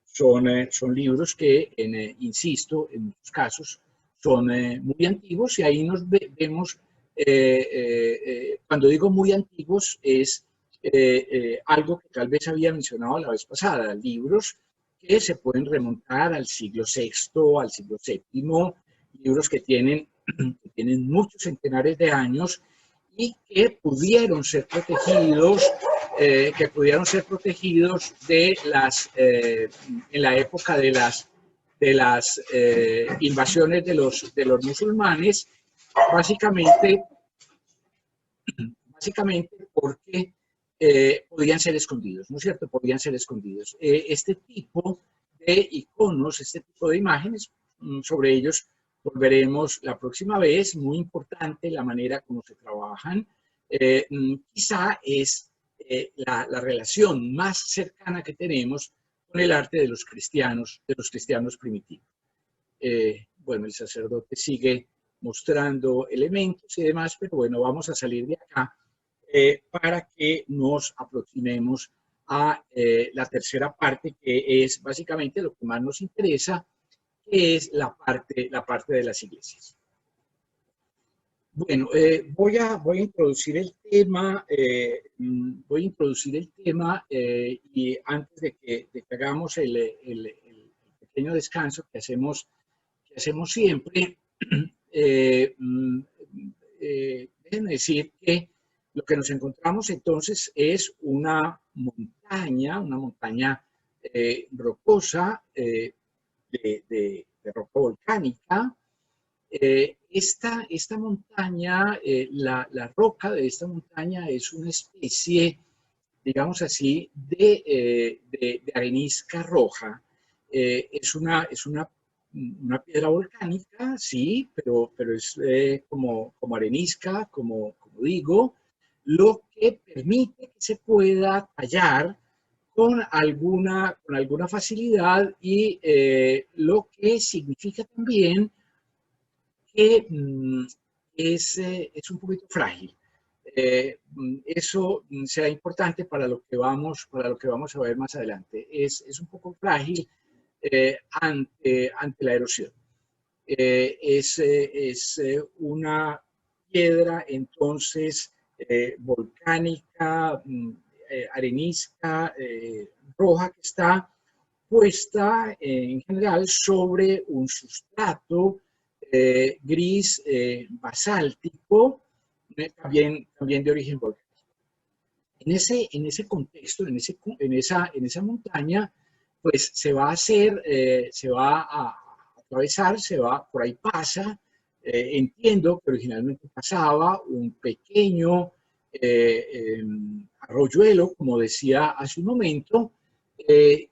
son libros que, insisto, en muchos casos son muy antiguos, y ahí nos vemos, cuando digo muy antiguos, es algo que tal vez había mencionado la vez pasada, libros que se pueden remontar al siglo VI, al siglo VII, libros que tienen muchos centenares de años y que pudieron ser protegidos, en la época de las invasiones de los musulmanes, básicamente porque podían ser escondidos, ¿no es cierto? Podían ser escondidos. Este tipo de iconos, este tipo de imágenes, sobre ellos volveremos la próxima vez. Muy importante la manera como se trabajan. Quizá es la relación más cercana que tenemos con el arte de los cristianos primitivos. Bueno, el sacerdote sigue mostrando elementos y demás, pero bueno, vamos a salir de acá para que nos aproximemos a la tercera parte, que es básicamente lo que más nos interesa, que es la parte de las iglesias. Bueno, voy a introducir el tema, y antes de que hagamos el pequeño descanso que hacemos siempre, déjenme decir que lo que nos encontramos entonces es una montaña rocosa, de roca volcánica. Esta montaña, la roca de esta montaña es una especie, digamos así, de arenisca roja. Es una piedra volcánica, sí, pero es como arenisca, como digo, lo que permite que se pueda tallar con alguna facilidad, y lo que significa también que es un poquito frágil. Eso será importante para lo que vamos a ver más adelante. Es un poco frágil ante la erosión. Es una piedra entonces volcánica, arenisca, roja, que está puesta en general sobre un sustrato gris basáltico, también de origen volcánico. En ese contexto, en esa montaña, pues se va a atravesar, por ahí pasa, entiendo que originalmente pasaba un pequeño arroyuelo, como decía hace un momento, que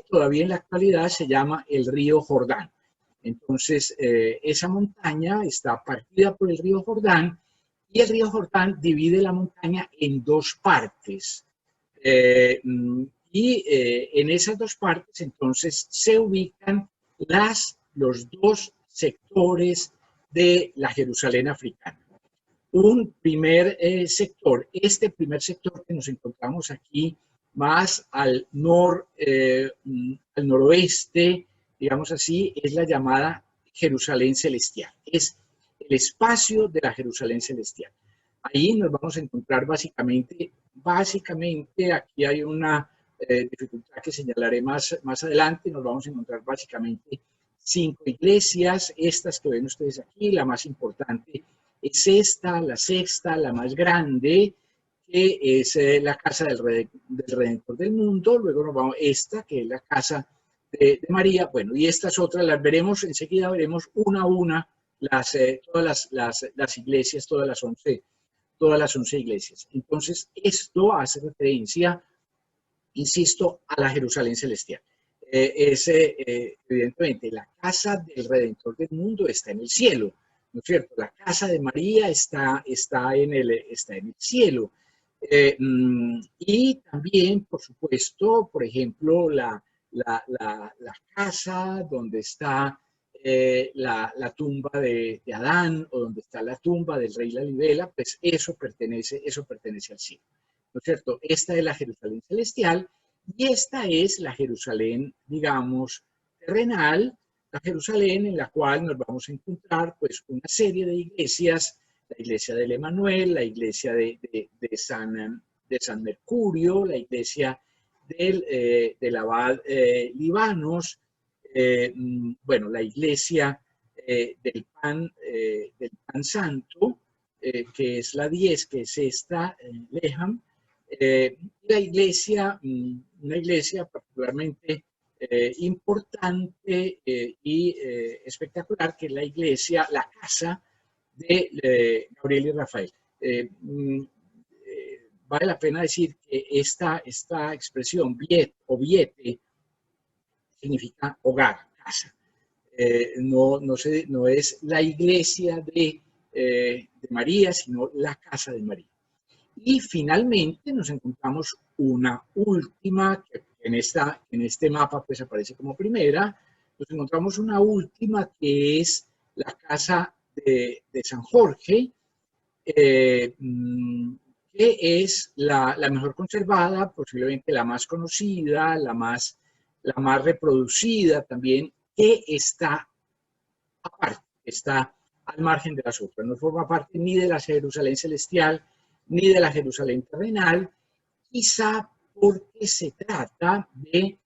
todavía en la actualidad se llama el río Jordán. Entonces, esa montaña está partida por el río Jordán, y el río Jordán divide la montaña en dos partes. En esas dos partes, entonces, se ubican los dos sectores de la Jerusalén africana. Un primer sector, este primer sector que nos encontramos aquí, más al noroeste, digamos así, es la llamada Jerusalén celestial. Es el espacio de la Jerusalén celestial. Ahí nos vamos a encontrar básicamente aquí hay una dificultad que señalaré más adelante. Nos vamos a encontrar básicamente 5 iglesias, estas que ven ustedes aquí. La más importante es esta, la sexta, la más grande, que es la casa del Redentor del mundo. Luego nos vamos a esta, que es la casa de María. Bueno, y estas otras las veremos, enseguida veremos una a una, todas las iglesias, todas las 11 iglesias. Entonces, esto hace referencia, insisto, a la Jerusalén celestial. Evidentemente, la casa del Redentor del mundo está en el cielo, ¿no es cierto? La casa de María está en el cielo. Y también, por supuesto, por ejemplo, la casa donde está la tumba de Adán, o donde está la tumba del rey Lalibela, pues eso pertenece al cielo, ¿no es cierto? Esta es la Jerusalén celestial, y esta es la Jerusalén, digamos, terrenal, la Jerusalén en la cual nos vamos a encontrar pues una serie de iglesias, la iglesia del Emanuel, la iglesia de San Mercurio, la iglesia del abad Libanos, bueno, la iglesia del pan santo, que es la 10, que es esta, Leham, una iglesia particularmente importante y espectacular, que es la casa de Gabriel y Rafael. Vale la pena decir que esta expresión, viet o viete, significa hogar, casa. No es la iglesia de María, sino la casa de María. Y finalmente nos encontramos una última, que en este mapa pues aparece como primera. Nos encontramos una última que es la casa de San Jorge, que es la mejor conservada, posiblemente la más conocida, la más reproducida también, que está aparte, está al margen de las otras. No forma parte ni de la Jerusalén celestial, ni de la Jerusalén terrenal, quizá porque se trata de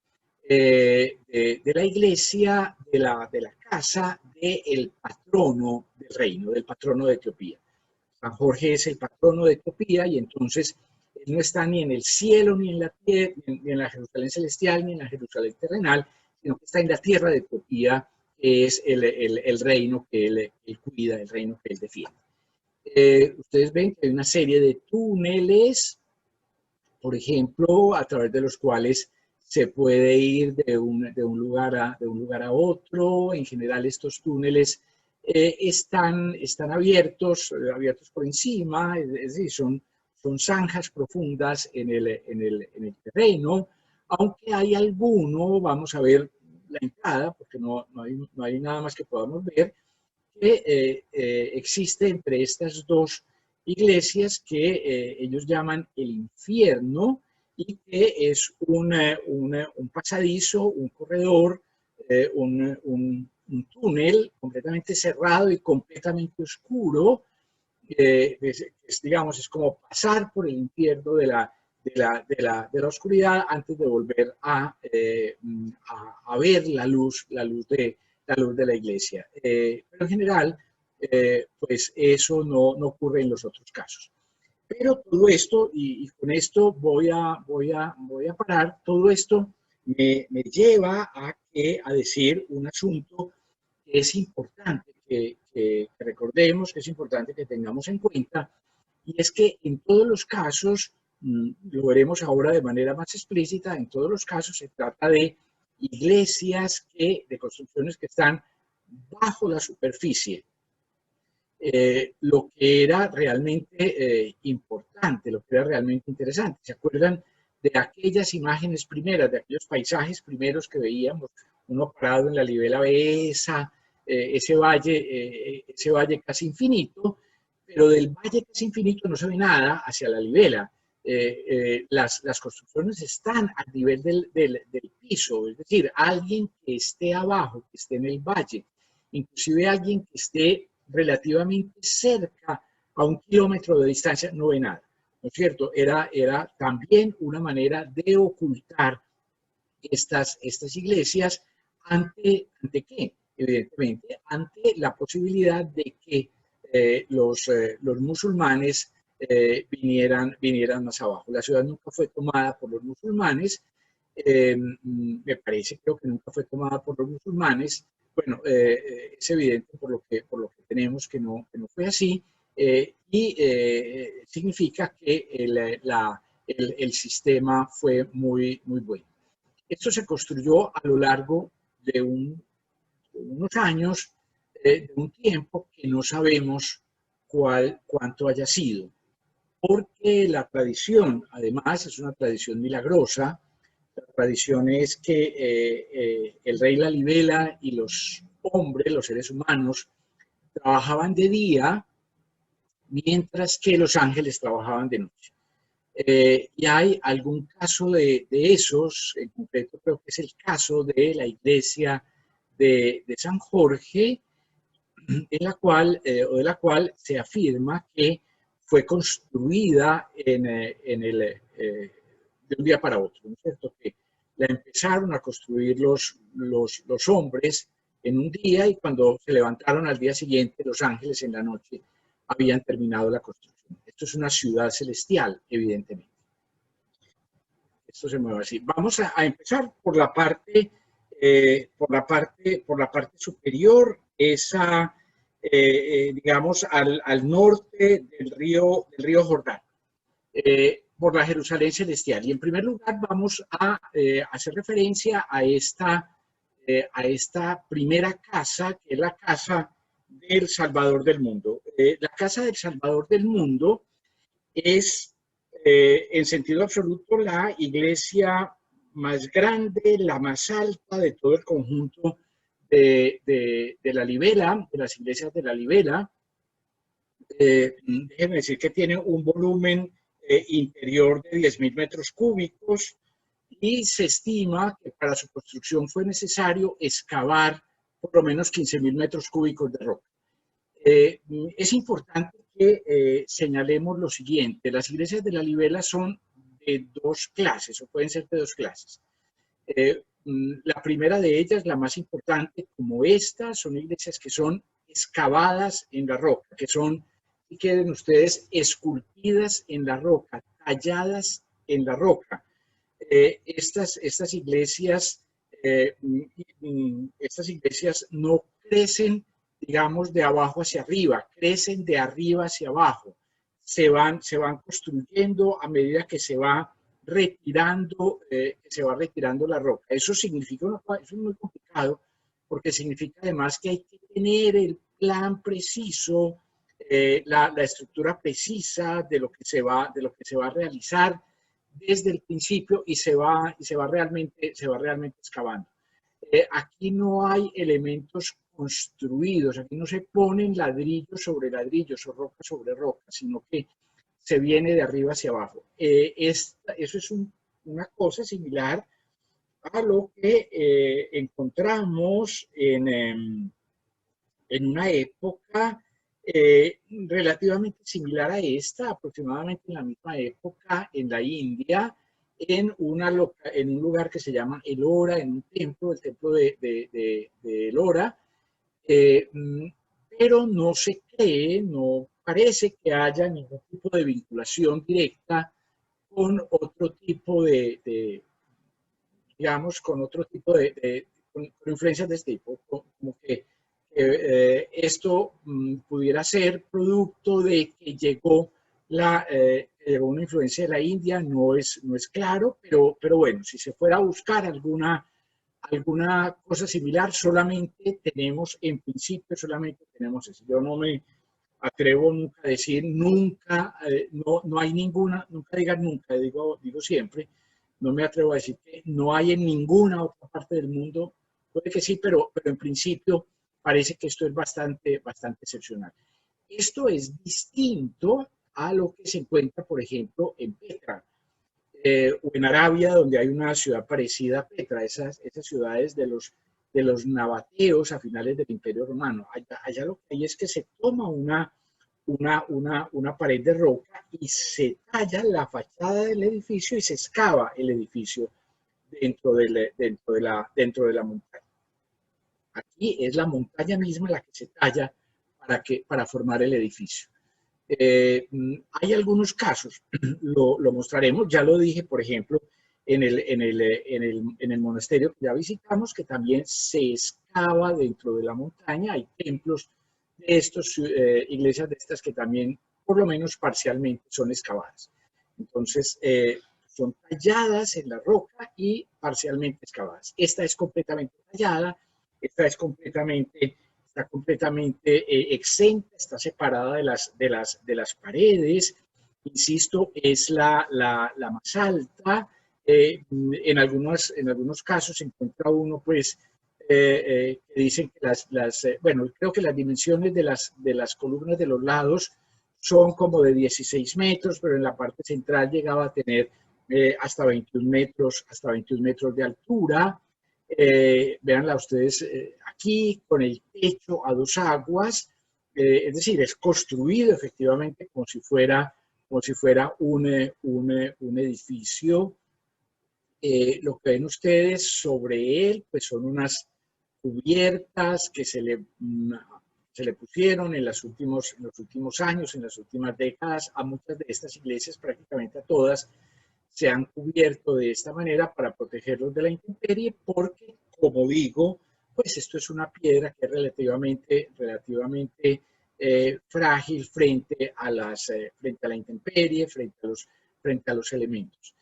la iglesia, de la casa del patrono del reino, del patrono de Etiopía. San Jorge es el patrono de Etiopía y entonces él no está ni en el cielo, ni en la tierra, ni en la Jerusalén celestial, ni en la Jerusalén terrenal, sino que está en la tierra de Etiopía, que es el reino que él cuida, el reino que él defiende. Ustedes ven que hay una serie de túneles, por ejemplo, a través de los cuales se puede ir de un lugar a otro. En general, estos túneles están abiertos por encima, es decir, son zanjas profundas en el terreno, aunque hay alguno, vamos a ver la entrada, porque no hay nada más que podamos ver, que existe entre estas dos iglesias que ellos llaman el infierno, y que es un pasadizo, un corredor, un túnel completamente cerrado y completamente oscuro, digamos, es como pasar por el infierno de la oscuridad antes de volver a ver la luz de la iglesia. Pero en general, pues eso no ocurre en los otros casos. Pero todo esto, y con esto voy a parar, todo esto me lleva a decir un asunto que es importante que recordemos, que es importante que tengamos en cuenta, y es que en todos los casos, lo veremos ahora de manera más explícita, en todos los casos se trata de iglesias, de construcciones que están bajo la superficie. Lo que era realmente importante, lo que era realmente interesante. ¿Se acuerdan de aquellas imágenes primeras, de aquellos paisajes primeros que veíamos? Uno parado en la Libela Besa, ese valle casi infinito, pero del valle casi infinito no se ve nada hacia la Libela. Las construcciones están a nivel del piso, es decir, alguien que esté abajo, que esté en el valle, inclusive alguien que esté relativamente cerca, a 1 kilómetro de distancia, no ve nada, ¿no es cierto? Era también una manera de ocultar estas iglesias ante ¿qué? Evidentemente, ante la posibilidad de que los musulmanes vinieran más abajo. La ciudad nunca fue tomada por los musulmanes, me parece, creo que nunca fue tomada por los musulmanes. Bueno, es evidente por lo que tenemos que no fue así, y significa que el sistema fue muy bueno. Esto se construyó a lo largo de unos años, de un tiempo que no sabemos cuánto haya sido, porque la tradición, además, es una tradición milagrosa. La tradición es que el rey Lalibela y los hombres, los seres humanos, trabajaban de día, mientras que los ángeles trabajaban de noche. Y hay algún caso de esos, en concreto creo que es el caso de la iglesia de San Jorge, de la cual se afirma que fue construida de un día para otro, ¿no es cierto? Que la empezaron a construir los hombres en un día, y cuando se levantaron al día siguiente, los ángeles en la noche habían terminado la construcción. Esto es una ciudad celestial, evidentemente. Esto se mueve así. Vamos a empezar por la parte superior, esa, digamos, al norte del río Jordán, por la Jerusalén celestial. Y en primer lugar vamos a hacer referencia a esta primera casa, que es la casa del Salvador del mundo. La casa del Salvador del mundo es, en sentido absoluto, la iglesia más grande, la más alta de todo el conjunto de la Libela, de las iglesias de la Libela. Déjenme decir que tiene un volumen interior de 10.000 metros cúbicos y se estima que para su construcción fue necesario excavar por lo menos 15.000 metros cúbicos de roca. Es importante que señalemos lo siguiente: las iglesias de la Libela son de dos clases, o pueden ser de dos clases. La primera de ellas, la más importante, como esta, son iglesias que son excavadas en la roca, que son, si quieren ustedes, esculpidas en la roca, talladas en la roca. Estas iglesias no crecen, digamos, de abajo hacia arriba, crecen de arriba hacia abajo. Se van construyendo a medida que se va retirando la roca. Eso significa eso es muy complicado, porque significa además que hay que tener el plan preciso, la estructura precisa de lo que se va a realizar desde el principio, y se va realmente excavando. Aquí no hay elementos construidos, aquí no se ponen ladrillos sobre ladrillos o roca sobre roca, sino que se viene de arriba hacia abajo. Eso es una cosa similar a lo que encontramos en una época relativamente similar a esta, aproximadamente en la misma época, en la India, en un lugar que se llama Ellora, en un templo, el templo de Ellora, pero no se cree, no parece que haya ningún tipo de vinculación directa con otro tipo digamos, con influencias de este tipo, como que esto pudiera ser producto de que llegó una influencia de la India, no es claro, pero bueno, si se fuera a buscar alguna cosa similar, en principio solamente tenemos eso. Yo no me atrevo nunca a decir nunca, no hay ninguna, nunca digan nunca, digo siempre, no me atrevo a decir que no hay en ninguna otra parte del mundo. Puede que sí, pero en principio parece que esto es bastante excepcional. Esto es distinto a lo que se encuentra, por ejemplo, en Petra, o en Arabia, donde hay una ciudad parecida a Petra, esas ciudades de los nabateos a finales del Imperio Romano. Allá lo que hay es que se toma una pared de roca y se talla la fachada del edificio y se excava el edificio dentro de la montaña. Aquí es la montaña misma la que se talla para formar el edificio. Hay algunos casos, lo mostraremos, ya lo dije, por ejemplo, en el monasterio que ya visitamos, que también se excava dentro de la montaña. Hay templos de estos, iglesias de estas que también, por lo menos parcialmente, son excavadas. Entonces, son talladas en la roca y parcialmente excavadas. Esta es completamente tallada, esta está completamente exenta, está separada de las paredes. Insisto, es la más alta. En algunos casos se encuentra uno, pues, que dicen que bueno, creo que las dimensiones de las columnas de los lados son como de 16 metros, pero en la parte central llegaba a tener hasta 21 metros de altura. Véanla ustedes aquí, con el techo a dos aguas, es decir, es construido efectivamente como si fuera un edificio. Lo que ven ustedes sobre él, pues son unas cubiertas que se le pusieron en los últimos años, en las últimas décadas. A muchas de estas iglesias, prácticamente a todas, se han cubierto de esta manera para protegerlos de la intemperie, porque, como digo, pues esto es una piedra que es relativamente frágil frente a la intemperie, frente a los elementos.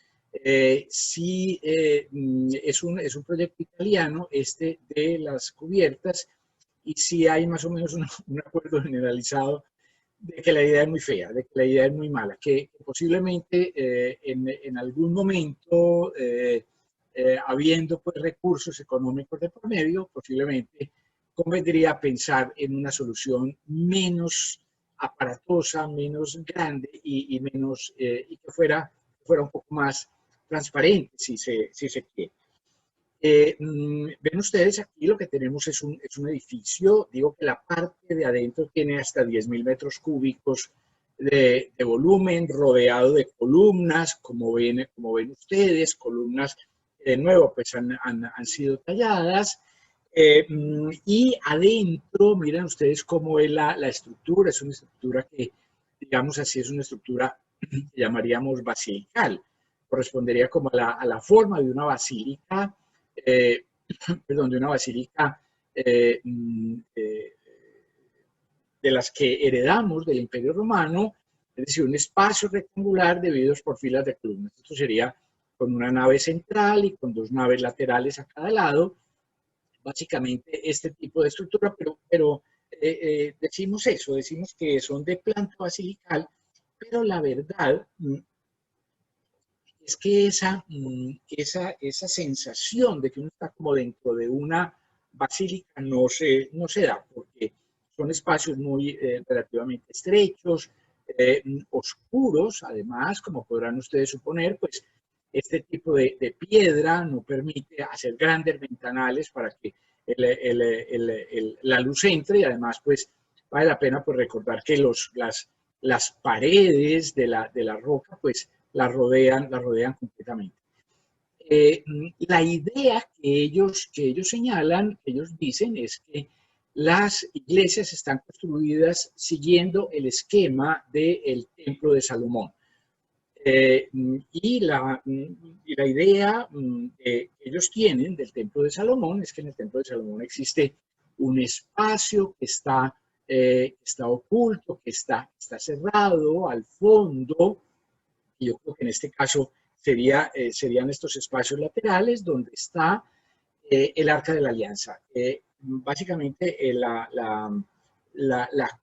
Sí, es un proyecto italiano este de las cubiertas, y sí hay más o menos un acuerdo generalizado de que la idea es muy fea, de que la idea es muy mala, que posiblemente en algún momento habiendo pues recursos económicos de por medio, posiblemente convendría pensar en una solución menos aparatosa, menos grande y menos, y que fuera un poco más transparente, si se quiere. Ven ustedes, aquí lo que tenemos es un edificio, digo que la parte de adentro tiene hasta 10.000 metros cúbicos de volumen, rodeado de columnas, como ven ustedes, columnas de nuevo pues han sido talladas, y adentro, miren ustedes cómo es la estructura, es una estructura que, digamos así, es una estructura que llamaríamos basilical, correspondería como a la forma de una basílica, perdón, de una basílica de las que heredamos del Imperio Romano, es decir, un espacio rectangular divididos por filas de columnas. Esto sería con una nave central y con dos naves laterales a cada lado, básicamente este tipo de estructura, pero decimos eso, decimos que son de planta basilical, pero la verdad es que esa sensación de que uno está como dentro de una basílica no se da, porque son espacios muy relativamente estrechos, oscuros, además, como podrán ustedes suponer, pues este tipo de piedra no permite hacer grandes ventanales para que la luz entre, y además pues vale la pena pues recordar que las paredes de la roca pues la rodean completamente. La idea que ellos señalan, que ellos dicen, es que las iglesias están construidas siguiendo el esquema del Templo de Salomón. Y la idea que ellos tienen del Templo de Salomón es que en el Templo de Salomón existe un espacio que está oculto, que está cerrado al fondo, y yo creo que en este caso serían estos espacios laterales donde está el Arca de la Alianza. Básicamente la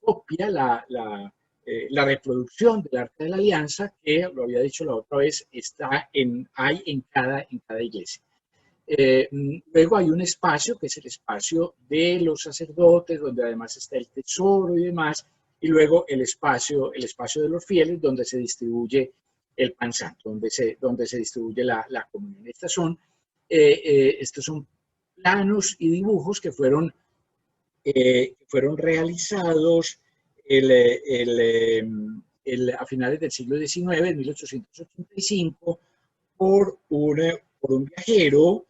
copia, la reproducción del Arca de la Alianza, que lo había dicho la otra vez, hay en cada iglesia. Luego hay un espacio que es el espacio de los sacerdotes, donde además está el tesoro y demás, y luego el espacio de los fieles, donde se distribuye el pan santo, donde se distribuye la comunión. Estos son planos y dibujos que fueron realizados a finales del siglo XIX, en 1885, por un viajero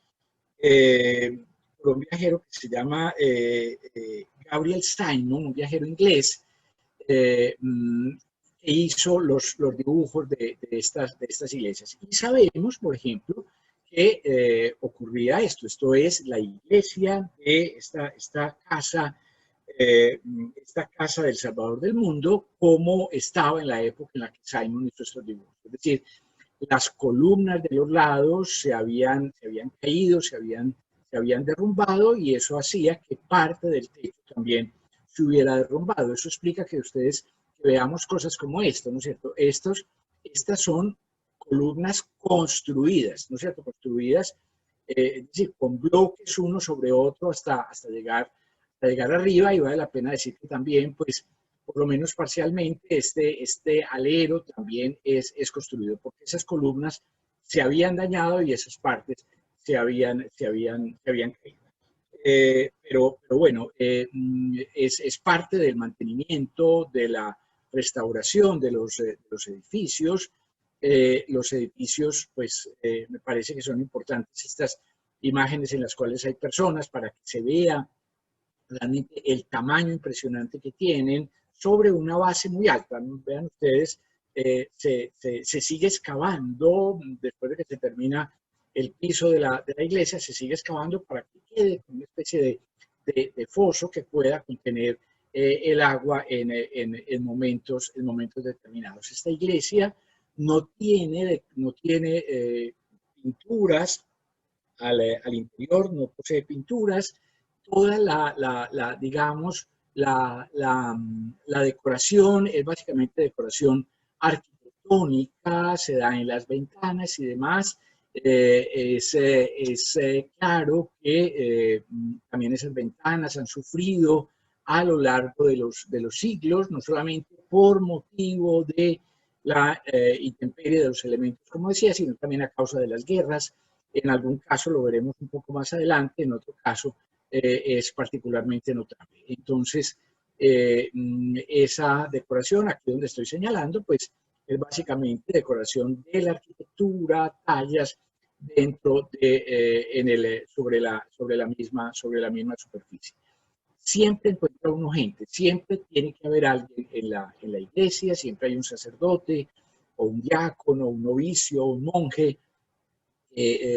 que se llama Gabriel Simon, un viajero inglés, que hizo los dibujos de estas iglesias. Y sabemos, por ejemplo, que ocurría esto. Esto es la iglesia de esta casa del Salvador del mundo, como estaba en la época en la que Simon hizo estos dibujos. Es decir, las columnas de los lados se habían caído, se habían derrumbado, y eso hacía que parte del techo también se hubiera derrumbado. Eso explica que veamos cosas como esto, ¿no es cierto? Estas son columnas construidas, ¿no es cierto? Construidas, es decir, con bloques uno sobre otro hasta llegar arriba, y vale la pena decir que también, pues, por lo menos parcialmente, este alero también es construido, porque esas columnas se habían dañado y esas partes se habían caído. Pero bueno, es parte del mantenimiento, de la restauración de los edificios. Los edificios, pues, me parece que son importantes estas imágenes en las cuales hay personas, para que se vea realmente el tamaño impresionante que tienen sobre una base muy alta. Vean ustedes, se sigue excavando después de que se termina el piso de la iglesia, se sigue excavando para que quede una especie de foso que pueda contener el agua en momentos determinados. Esta iglesia no tiene pinturas al interior, no posee pinturas. Toda digamos, la decoración es básicamente decoración arquitectónica, se da en las ventanas y demás, claro que también esas ventanas han sufrido a lo largo de los siglos, no solamente por motivo de la intemperie de los elementos, como decía, sino también a causa de las guerras. En algún caso lo veremos un poco más adelante, en otro caso es particularmente notable. Entonces, esa decoración, aquí donde estoy señalando, pues es básicamente decoración de la arquitectura, tallas dentro de, sobre la misma superficie. Siempre encuentra uno gente, siempre tiene que haber alguien en la iglesia, siempre hay un sacerdote, o un diácono, un novicio, un monje.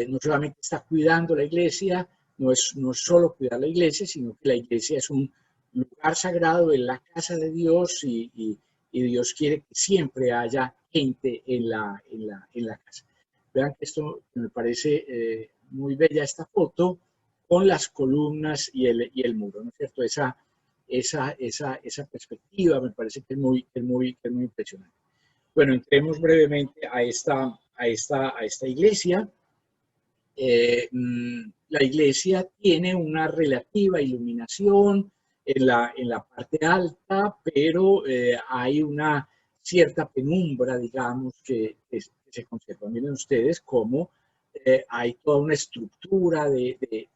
No solamente está cuidando la iglesia, no es solo cuidar la iglesia, sino que la iglesia es un lugar sagrado, en la casa de Dios, y Dios quiere que siempre haya gente en la casa. Vean que esto me parece muy bella esta foto, con las columnas y el muro, ¿no es cierto? Esa perspectiva me parece que es muy impresionante. Bueno, entremos brevemente a esta iglesia. La iglesia tiene una relativa iluminación en la parte alta, pero hay una cierta penumbra, digamos, que se conserva. Miren ustedes cómo hay toda una estructura de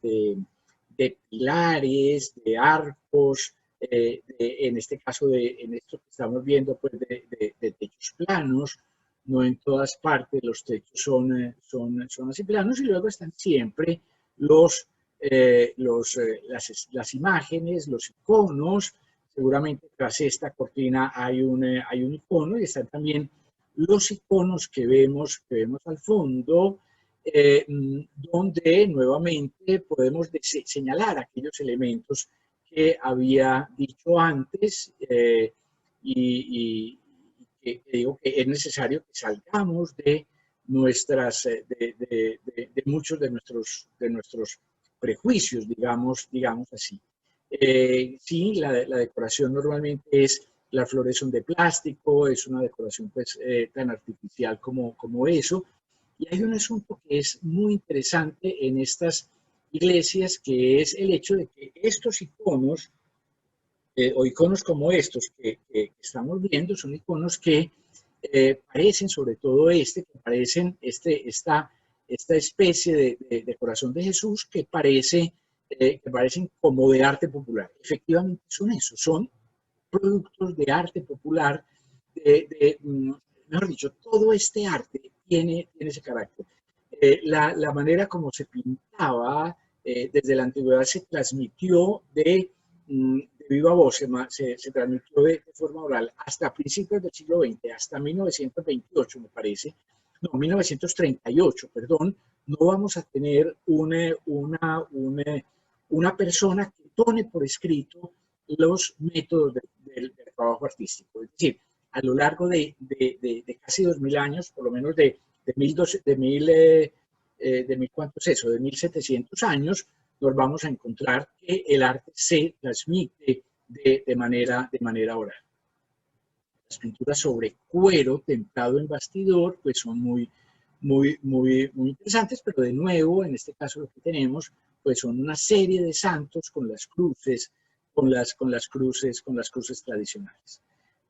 pilares, de arcos, en este caso, en esto que estamos viendo, pues de techos planos. No en todas partes los techos son así planos, y luego están siempre las imágenes, los iconos. Seguramente tras esta cortina hay un icono, y están también los iconos que vemos al fondo, donde nuevamente podemos señalar aquellos elementos que había dicho antes, y que digo que es necesario que salgamos de muchos de nuestros prejuicios, digamos así. Sí, la decoración normalmente las flores son de plástico, es una decoración pues tan artificial como eso. Y hay un asunto que es muy interesante en estas iglesias, que es el hecho de que estos iconos, o iconos como estos que estamos viendo, son iconos que parecen, sobre todo que parecen esta especie de corazón de Jesús, que parecen como de arte popular. Efectivamente son eso, son productos de arte popular, mejor dicho, todo este arte tiene ese carácter. La manera como se pintaba desde la antigüedad se transmitió de viva voz, se transmitió de forma oral hasta principios del siglo XX, hasta 1928 me parece, no, 1938, perdón. No vamos a tener una persona que pone por escrito los métodos del trabajo artístico. Es decir, a lo largo de casi 2000 años, por lo menos de 1700 años, nos vamos a encontrar que el arte se transmite de manera oral. Las pinturas sobre cuero templado en bastidor pues son muy interesantes, pero de nuevo, en este caso lo que tenemos pues son una serie de santos con las cruces, con las cruces tradicionales.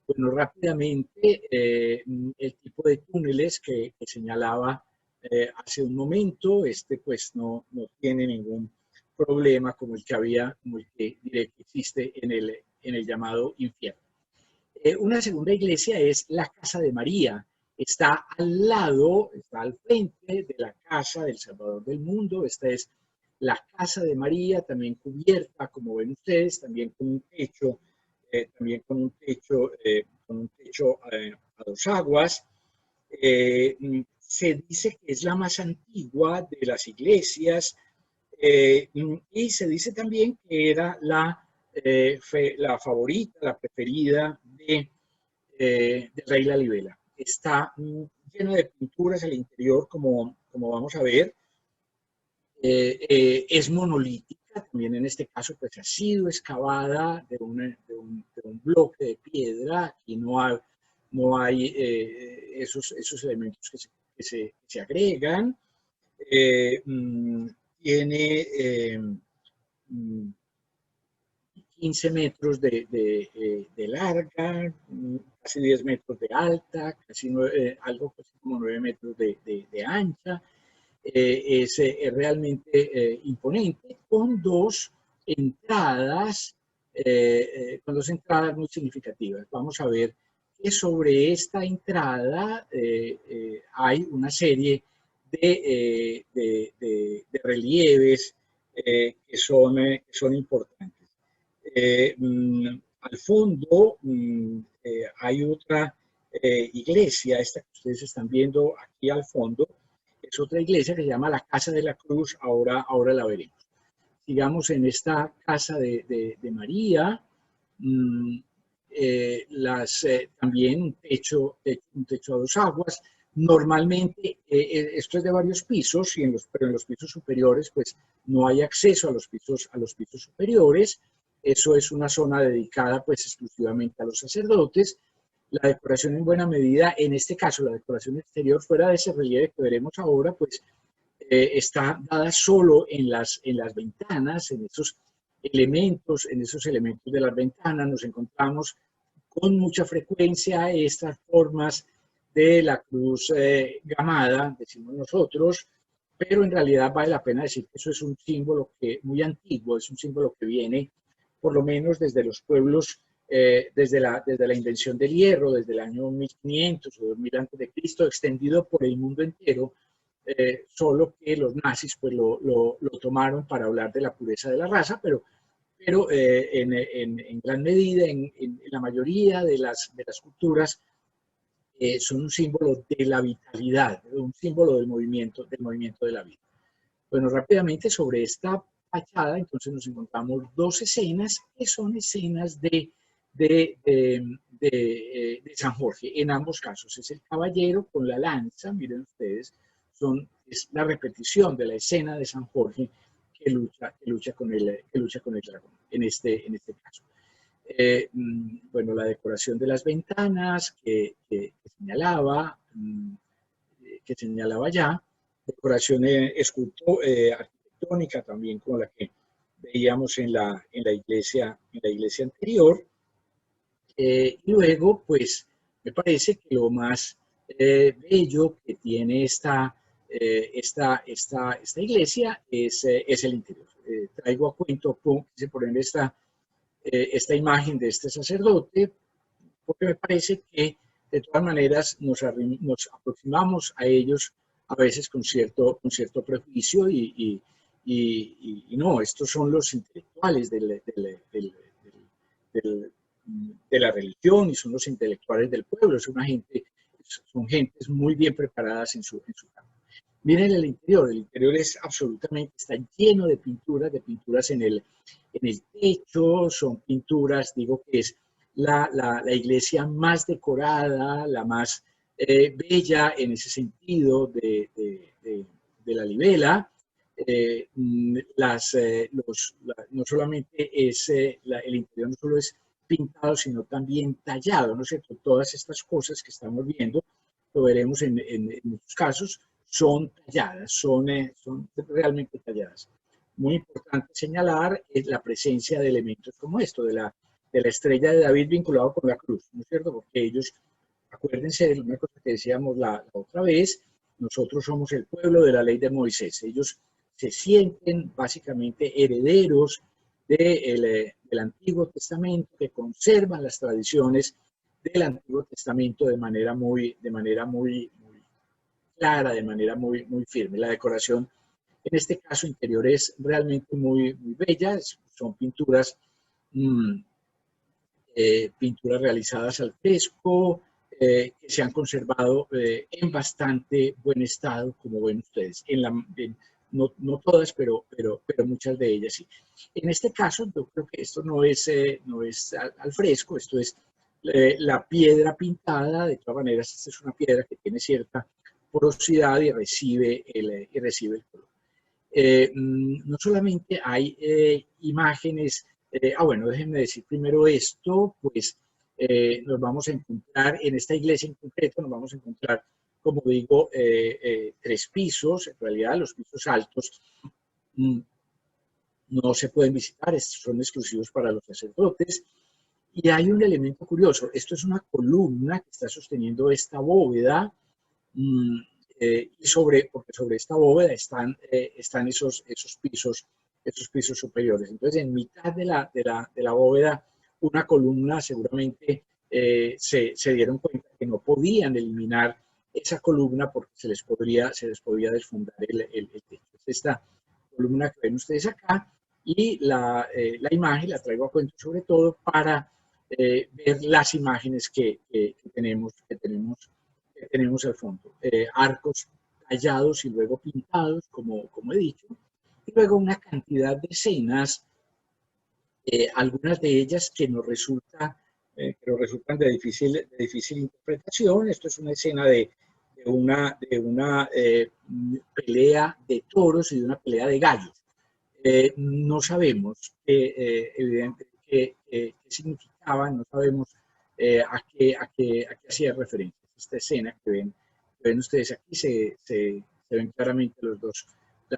Bueno, rápidamente, el tipo de túneles que señalaba hace un momento, pues no tiene ningún problema como el que diré que existe en el llamado infierno. Una segunda iglesia es la Casa de María. Está al frente de la casa del Salvador del mundo. Esta es la Casa de María, también cubierta, como ven ustedes, también con un techo, a dos aguas. Se dice que es la más antigua de las iglesias, y se dice también que era la favorita, la preferida del rey Lalibela. Está lleno de pinturas al interior, como vamos a ver. Es monolítica, también en este caso pues ha sido excavada de un bloque de piedra, y no hay esos elementos que se agregan. Tiene 15 metros de larga, casi 10 metros de alta, algo así como 9 metros de ancha. Es realmente imponente, con dos entradas muy significativas. Vamos a ver que sobre esta entrada hay una serie de relieves que son importantes. Al fondo hay otra iglesia, esta que ustedes están viendo aquí al fondo, es otra iglesia que se llama la Casa de la Cruz, ahora la veremos. Sigamos en esta Casa de María, también un techo a dos aguas. Normalmente esto es de varios pisos, pero en los pisos superiores pues no hay acceso a los pisos superiores. Eso es una zona dedicada pues exclusivamente a los sacerdotes. La decoración en buena medida, en este caso la decoración exterior, fuera de ese relieve que veremos ahora, pues está dada solo en las ventanas, en esos elementos de las ventanas. Nos encontramos con mucha frecuencia estas formas de la cruz gamada, decimos nosotros, pero en realidad vale la pena decir que eso es un símbolo muy antiguo, es un símbolo que viene por lo menos desde los pueblos, desde la invención del hierro, desde el año 1500 o 2000 a.C., extendido por el mundo entero, solo que los nazis pues, lo tomaron para hablar de la pureza de la raza, pero en gran medida, en la mayoría de las culturas, son un símbolo de la vitalidad, un símbolo del movimiento de la vida. Bueno, rápidamente sobre esta fachada, entonces nos encontramos dos escenas que son escenas de San Jorge. En ambos casos es el caballero con la lanza, miren ustedes, es la repetición de la escena de San Jorge que lucha con el dragón, en este caso. Bueno, la decoración de las ventanas que señalaba ya, decoración arquitectónica también como la que veíamos en la iglesia anterior. Y luego, pues, me parece que lo más bello que tiene esta iglesia es el interior. Traigo a cuento cómo se pone esta imagen de este sacerdote, porque me parece que de todas maneras nos aproximamos a ellos a veces con cierto prejuicio y no, estos son los intelectuales de la religión y son los intelectuales del pueblo, son gentes muy bien preparadas en su campo. Miren el interior es absolutamente, está lleno de pinturas en el techo, son pinturas, digo que es la iglesia más decorada, la más bella en ese sentido de la libela. No solamente el interior no solo es pintado, sino también tallado, ¿no es cierto? Todas estas cosas que estamos viendo, lo veremos en muchos casos, son talladas, son realmente talladas. Muy importante señalar la presencia de elementos como esto, de la estrella de David vinculado con la cruz, ¿no es cierto? Porque ellos, acuérdense de una cosa que decíamos la otra vez, nosotros somos el pueblo de la ley de Moisés. Ellos se sienten básicamente herederos del Antiguo Testamento, que conservan las tradiciones del Antiguo Testamento de manera muy clara, de manera muy firme. La decoración, en este caso interior, es realmente muy bella. Son pinturas realizadas al fresco, que se han conservado en bastante buen estado, como ven ustedes. No todas, pero muchas de ellas sí. En este caso, yo creo que esto no es al fresco, esto es la piedra pintada. De todas maneras, esta es una piedra que tiene cierta porosidad y recibe el color. No solamente hay imágenes, bueno, déjenme decir primero esto, pues nos vamos a encontrar en esta iglesia en concreto, nos vamos a encontrar como digo, 3 pisos. En realidad los pisos altos no se pueden visitar, son exclusivos para los sacerdotes. Y hay un elemento curioso, esto es una columna que está sosteniendo esta bóveda, y porque sobre esta bóveda están esos pisos superiores. Entonces, en mitad de la bóveda, una columna seguramente se dieron cuenta que no podían eliminar esa columna porque se les podía desfundar el techo. Esta columna que ven ustedes acá, y la imagen la traigo a cuento sobre todo para ver las imágenes que tenemos al fondo. Arcos tallados y luego pintados, como he dicho, y luego una cantidad de escenas, algunas de ellas que nos resultan de difícil interpretación. Esto es una escena de una pelea de toros y de una pelea de gallos. No sabemos evidentemente qué significaban, no sabemos a qué hacía referencia. Esta escena que ven ustedes aquí, se ven claramente las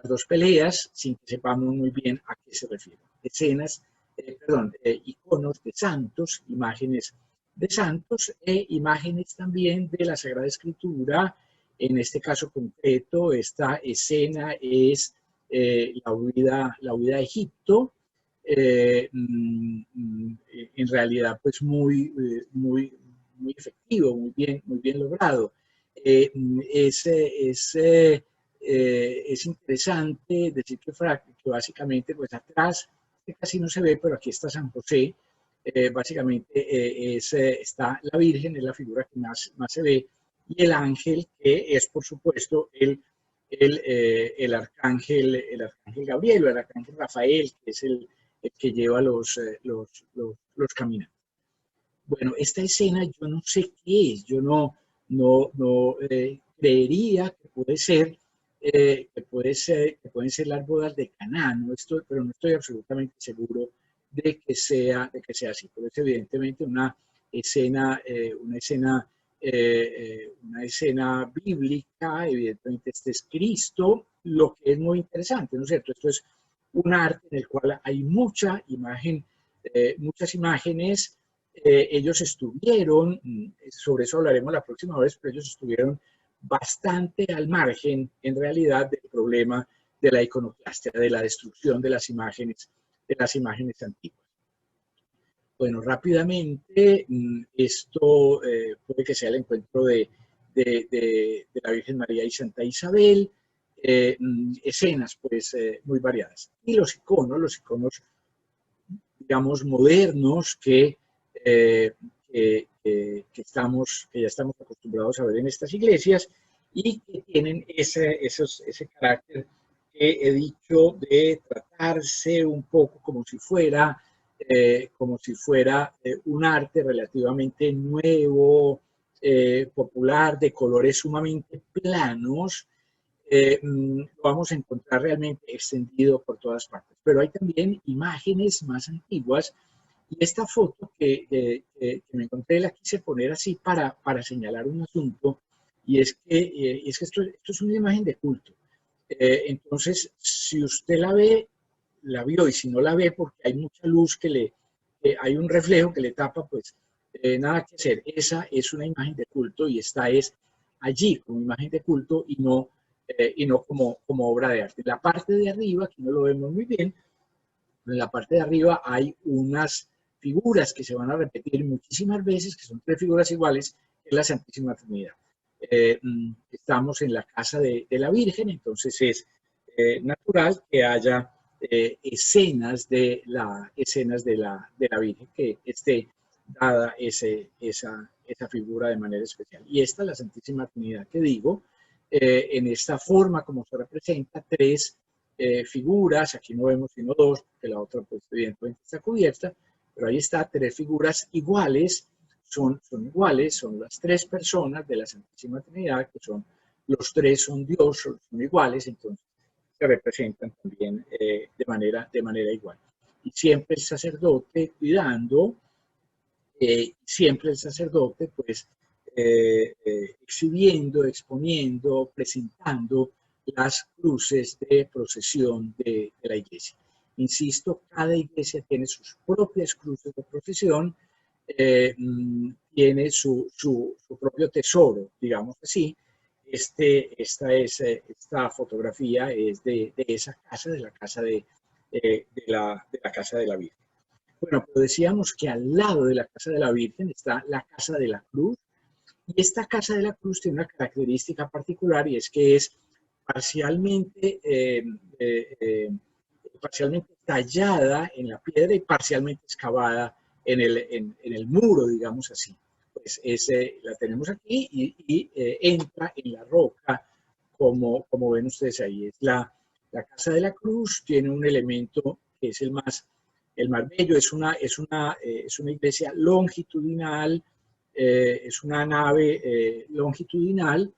dos peleas, sin que sepamos muy bien a qué se refieren. Iconos de santos, imágenes de santos e imágenes también de la Sagrada Escritura. En este caso concreto, esta escena es la huida a Egipto, en realidad pues muy efectivo, muy bien logrado. Es interesante decir que básicamente pues atrás, que casi no se ve, pero aquí está San José. Básicamente está la Virgen, es la figura que más se ve, y el ángel, que es por supuesto el arcángel Gabriel o el arcángel Rafael, que es el que lleva los caminantes. Bueno, esta escena yo no sé qué es, yo no creería que pueden ser las bodas de Caná, pero no estoy absolutamente seguro de que sea así. Pero es evidentemente una escena bíblica. Evidentemente este es Cristo, lo que es muy interesante, ¿no es cierto? Esto es un arte en el cual hay muchas imágenes. Ellos estuvieron, sobre eso hablaremos la próxima vez, pero ellos estuvieron bastante al margen, en realidad, del problema de la iconoclastia, de la destrucción de las imágenes antiguas. Bueno, rápidamente, esto puede que sea el encuentro de la Virgen María y Santa Isabel, escenas pues muy variadas. Y los iconos, digamos, modernos que ya estamos acostumbrados a ver en estas iglesias, y que tienen ese carácter que he dicho de tratarse un poco como si fuera un arte relativamente nuevo, popular, de colores sumamente planos. Lo vamos a encontrar realmente extendido por todas partes. Pero hay también imágenes más antiguas, y esta foto que me encontré la quise poner así para señalar un asunto, y es que esto es una imagen de culto. Entonces, si usted la vio, y si no la ve porque hay mucha luz hay un reflejo que le tapa, pues nada que hacer. Esa es una imagen de culto, y esta es allí como imagen de culto, y no como obra de arte. En la parte de arriba, aquí no lo vemos muy bien, en la parte de arriba hay unas figuras que se van a repetir muchísimas veces, que son 3 figuras iguales, en la Santísima Trinidad. Estamos en la casa de la Virgen, entonces es natural que haya escenas de la Virgen, que esté dada esa figura de manera especial. Y esta es la Santísima Trinidad que digo, en esta forma como se representa, 3 figuras. Aquí no vemos sino 2, porque la otra pues evidentemente está cubierta, pero ahí está, 3 figuras iguales, son iguales, son las 3 personas de la Santísima Trinidad, que los 3 son Dios, son iguales, entonces se representan también de manera igual. Y siempre el sacerdote cuidando, pues exhibiendo, exponiendo, presentando las cruces de procesión de la iglesia. Insisto, cada iglesia tiene sus propias cruces de procesión, tiene su propio tesoro, digamos así. Esta fotografía es de esa casa, de la casa de la casa de la Virgen. Bueno, pero decíamos que al lado de la casa de la Virgen está la casa de la Cruz, y esta casa de la Cruz tiene una característica particular, y es que es parcialmente, parcialmente tallada en la piedra y parcialmente excavada en el muro, digamos así. Pues la tenemos aquí y entra en la roca, como ven ustedes ahí. Es la casa de la Cruz, tiene un elemento que es el más bello, es una iglesia longitudinal, es una nave longitudinal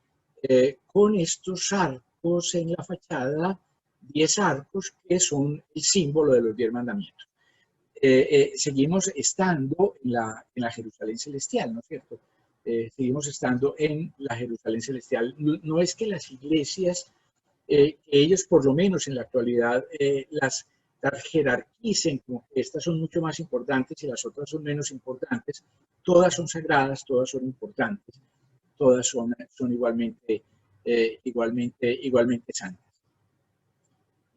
con estos arcos en la fachada, 10 arcos que son el símbolo de los 10 mandamientos. Seguimos estando en la Jerusalén celestial, ¿no es cierto? Seguimos estando en la Jerusalén celestial. No es que las iglesias, ellos por lo menos en la actualidad, las jerarquicen, como que estas son mucho más importantes y las otras son menos importantes. Todas son sagradas, todas son importantes, todas son igualmente santas.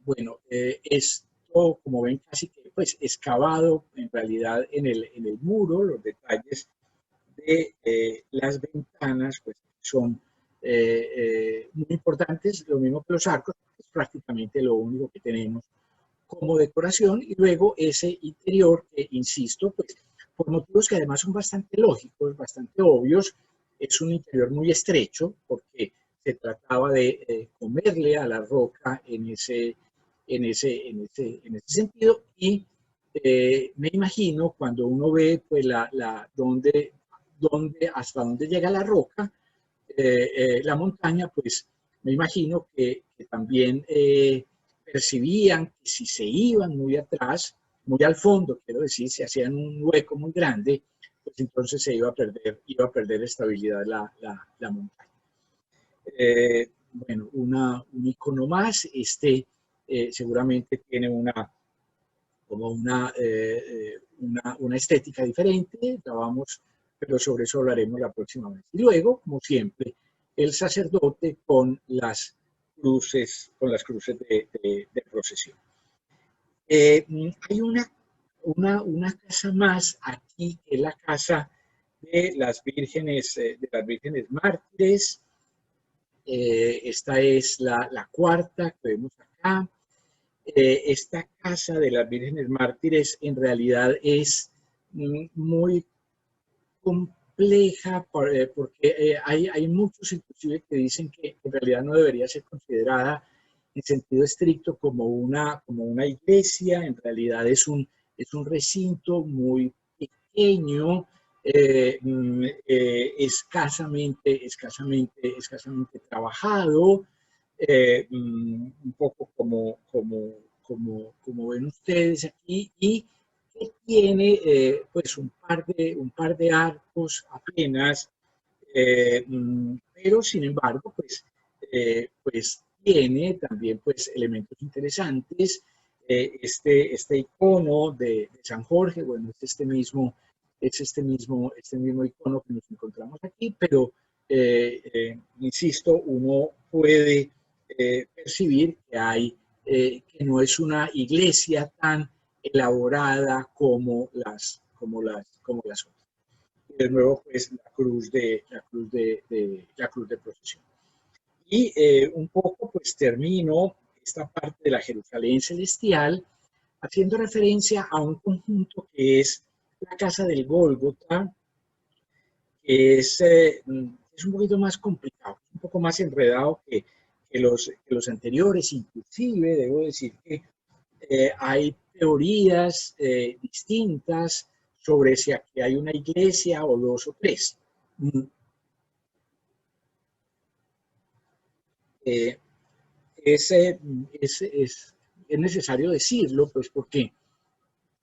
Bueno, esto, como ven, casi que pues excavado en realidad en el muro. Los detalles de las ventanas pues son muy importantes, lo mismo que los arcos, es prácticamente lo único que tenemos como decoración. Y luego ese interior que, insisto, pues por motivos que además son bastante lógicos, bastante obvios, es un interior muy estrecho porque se trataba de comerle a la roca en ese sentido. Y me imagino cuando uno ve pues hasta dónde llega la roca, la montaña, pues me imagino que también percibían que si se iban muy atrás, muy al fondo, quiero decir, se hacían un hueco muy grande, pues entonces se iba a perder estabilidad la montaña. Bueno, un icono más, seguramente tiene una estética diferente, pero sobre eso hablaremos la próxima vez. Y luego, como siempre, el sacerdote con las cruces de procesión. Hay una casa más aquí, que es la casa de las vírgenes mártires. Esta es la cuarta que vemos acá. Esta casa de las vírgenes mártires en realidad es muy compleja porque hay muchos inclusive que dicen que en realidad no debería ser considerada en sentido estricto como una iglesia. En realidad es un recinto muy pequeño, escasamente trabajado, un poco como ven ustedes aquí, y que tiene pues un par de arcos apenas, pero sin embargo pues tiene también pues elementos interesantes. Este icono de San Jorge, bueno, es este mismo icono que nos encontramos aquí, pero insisto, uno puede percibir que no es una iglesia tan elaborada como las otras. Y de nuevo, pues la cruz de procesión. Y un poco, pues termino esta parte de la Jerusalén celestial haciendo referencia a un conjunto que es la casa del Gólgota, que es un poquito más complicado, un poco más enredado que los anteriores. Inclusive debo decir que hay teorías distintas sobre si aquí hay una iglesia o dos o tres. Es necesario decirlo, pues porque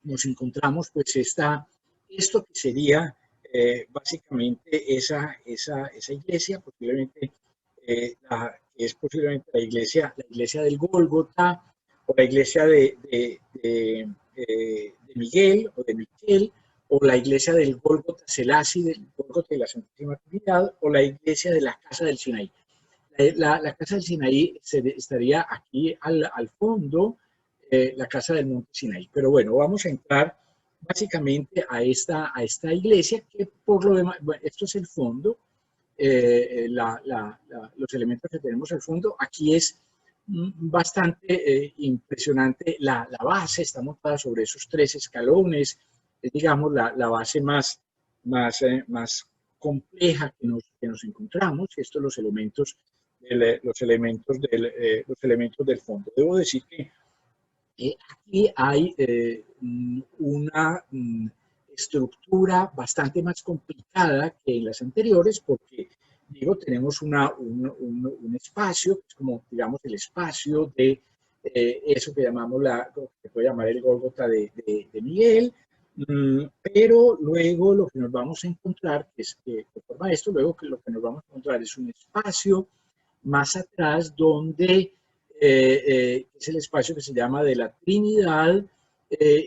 nos encontramos pues esto que sería básicamente esa iglesia, posiblemente es posiblemente la iglesia del Gólgota, o la iglesia de Miguel o de Miquel, o la iglesia del Gólgota Selassie, del Gólgota de la Santísima Trinidad, o la iglesia de la Casa del Sinaí. La Casa del Sinaí estaría aquí al fondo, la Casa del Monte Sinaí. Pero bueno, vamos a entrar básicamente a esta iglesia, que por lo demás, bueno, esto es el fondo, los elementos que tenemos al fondo. Aquí es bastante impresionante la base, está montada sobre esos 3 escalones, es, digamos, la base más compleja que nos encontramos. Estos los elementos del fondo. Debo decir que aquí hay una estructura bastante más complicada que en las anteriores, porque digo, tenemos un espacio, que es como, digamos, el espacio de eso que llamamos que puede llamar el Gólgota de Miguel, pero luego lo que nos vamos a encontrar, que forma esto, luego que lo que nos vamos a encontrar es un espacio más atrás donde es el espacio que se llama de la Trinidad,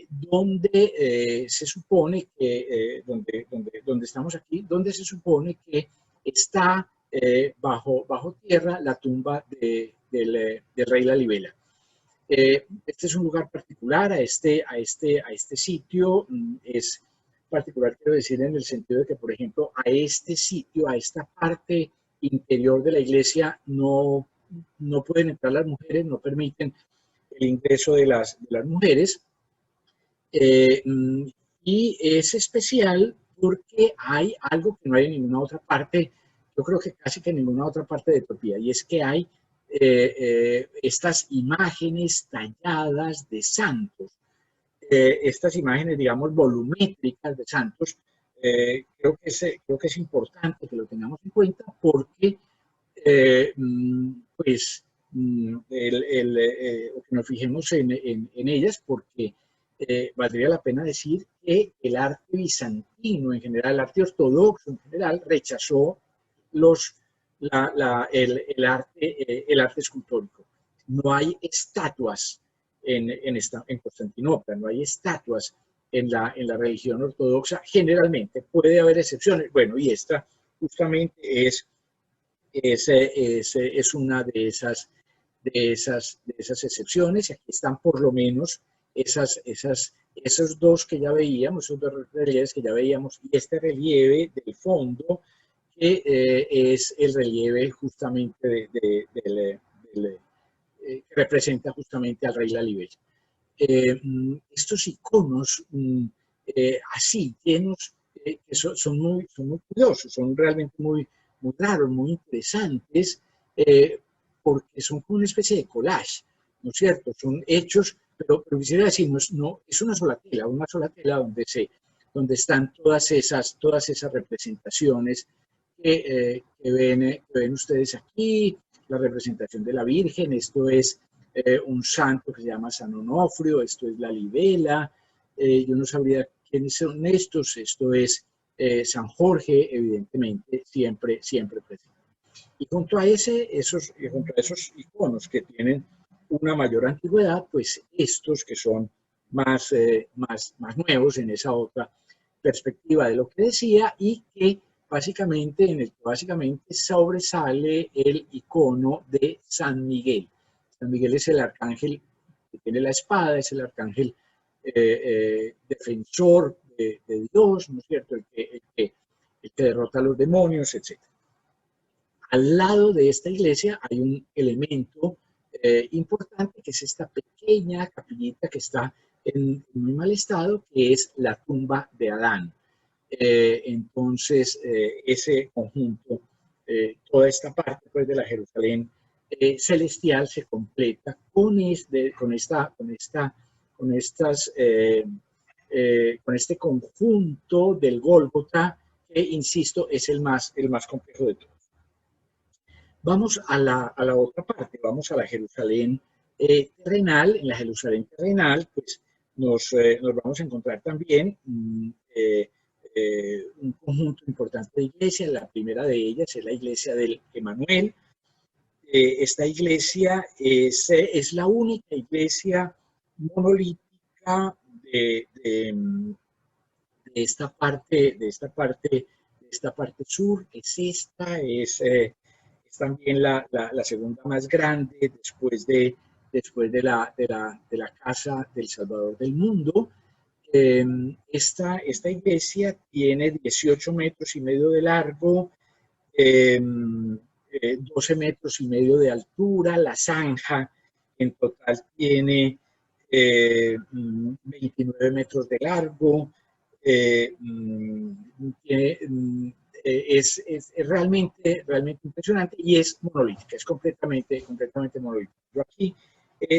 donde se supone que, donde estamos aquí, donde se supone que está bajo tierra la tumba del rey Lalibela. Este es un lugar particular, a este sitio es particular, quiero decir, en el sentido de que, por ejemplo, a este sitio, a esta parte interior de la iglesia, no pueden entrar las mujeres, no permiten el ingreso de las mujeres. Y es especial porque hay algo que no hay en ninguna otra parte, yo creo que casi que en ninguna otra parte de Etiopía, y es que hay estas imágenes talladas de santos, estas imágenes, digamos, volumétricas de santos. Creo que es importante que lo tengamos en cuenta porque pues que nos fijemos en ellas, porque valdría la pena decir que el arte bizantino en general, el arte ortodoxo en general, rechazó el arte escultórico. No hay estatuas en Constantinopla, no hay estatuas en la religión ortodoxa. Generalmente puede haber excepciones. Bueno, y esta justamente es una de esas excepciones. Y aquí están por lo menos esos 2 que ya veíamos, esos 2 relieves que ya veíamos, y este relieve del fondo, que es el relieve justamente que representa justamente al rey Lalibela. Estos iconos así, llenos, son muy curiosos, son realmente muy raros, muy interesantes, porque son como una especie de collage, ¿no es cierto? Son hechos, pero quisiera decir, no, es una sola tela donde están todas esas representaciones que ven ustedes aquí, la representación de la Virgen. Esto es un santo que se llama San Onofrio, esto es Lalibela, yo no sabría quiénes son estos, esto es San Jorge, evidentemente, siempre presente. Y junto a esos iconos que tienen una mayor antigüedad, pues estos que son más nuevos en esa otra perspectiva de lo que decía, y que básicamente sobresale el icono de San Miguel. San Miguel es el arcángel que tiene la espada, es el arcángel defensor de Dios, ¿no es cierto? El que derrota a los demonios, etc. Al lado de esta iglesia hay un elemento importante, que es esta pequeña capillita que está en muy mal estado, que es la tumba de Adán. Entonces, ese conjunto, toda esta parte pues, de la Jerusalén celestial se completa con este conjunto del Gólgota, que, insisto, es el más complejo de todos. Vamos a la otra parte, vamos a la Jerusalén terrenal. En la Jerusalén terrenal, pues nos vamos a encontrar también un conjunto importante de iglesias. La primera de ellas es la iglesia del Emanuel. Esta iglesia es la única iglesia monolítica de esta parte sur. Es también la segunda más grande después de la casa del Salvador del mundo. Esta iglesia tiene 18 metros y medio de largo, 12 metros y medio de altura. La zanja en total tiene 29 metros de largo. Es realmente impresionante y es monolítica, es completamente monolítica. Yo aquí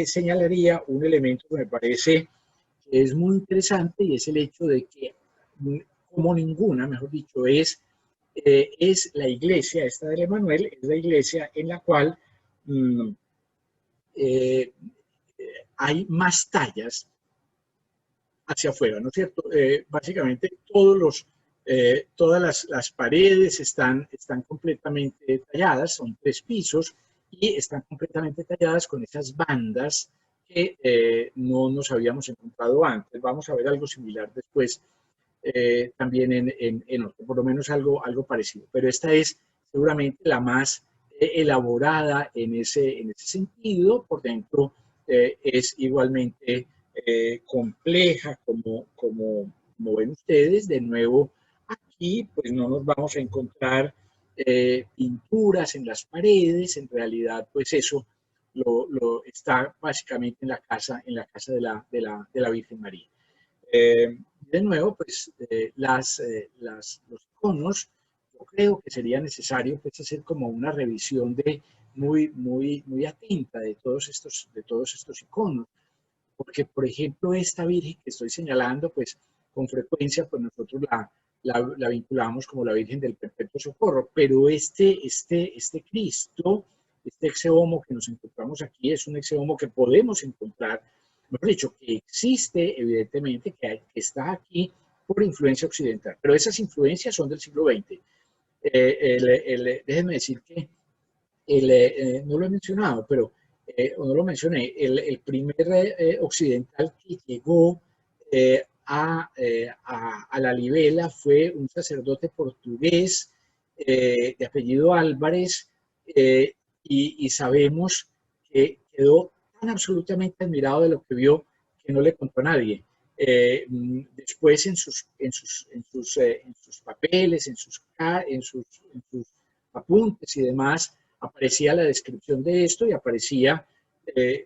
señalaría un elemento que me parece que es muy interesante, y es el hecho de que, como ninguna, mejor dicho, es la iglesia, esta del Emanuel, es la iglesia en la cual hay más tallas hacia afuera, ¿no es cierto? Básicamente todas las paredes están completamente talladas, son 3 pisos, y están completamente talladas con esas bandas que no nos habíamos encontrado antes. Vamos a ver algo similar después también en otro, por lo menos algo parecido. Pero esta es seguramente la más elaborada en ese sentido. Por dentro es igualmente compleja, como ven ustedes. De nuevo, aquí pues no nos vamos a encontrar pinturas en las paredes. En realidad, pues eso lo está básicamente en la casa de la Virgen María. De nuevo, pues los iconos, yo creo que sería necesario pues hacer como una revisión muy atenta de todos estos iconos, porque por ejemplo esta Virgen que estoy señalando, pues con frecuencia pues nosotros la vinculamos como la Virgen del Perpetuo Socorro, pero este Cristo, este exeomo que nos encontramos aquí, es un exeomo que podemos encontrar, mejor dicho, que existe evidentemente, que está aquí por influencia occidental, pero esas influencias son del siglo XX. Déjenme decir que no lo he mencionado, pero o no lo mencioné, el primer occidental que llegó a la Libela fue un sacerdote portugués de apellido Álvarez, y sabemos que quedó tan absolutamente admirado de lo que vio que no le contó a nadie. Después en sus papeles, en sus apuntes y demás, aparecía la descripción de esto, y aparecía,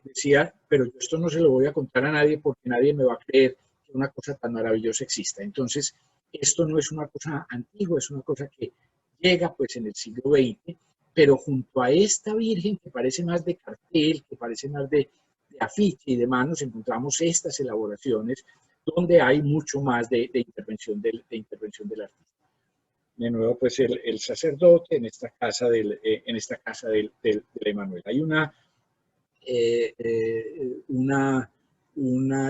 decía, pero yo esto no se lo voy a contar a nadie porque nadie me va a creer que una cosa tan maravillosa exista. Entonces, esto no es una cosa antigua, es una cosa que llega pues en el siglo XX, pero junto a esta Virgen que parece más de cartel, que parece más de afiche y demás, nos encontramos estas elaboraciones donde hay mucho más de intervención del artista. De nuevo, pues el sacerdote en esta casa del Emanuel. Hay una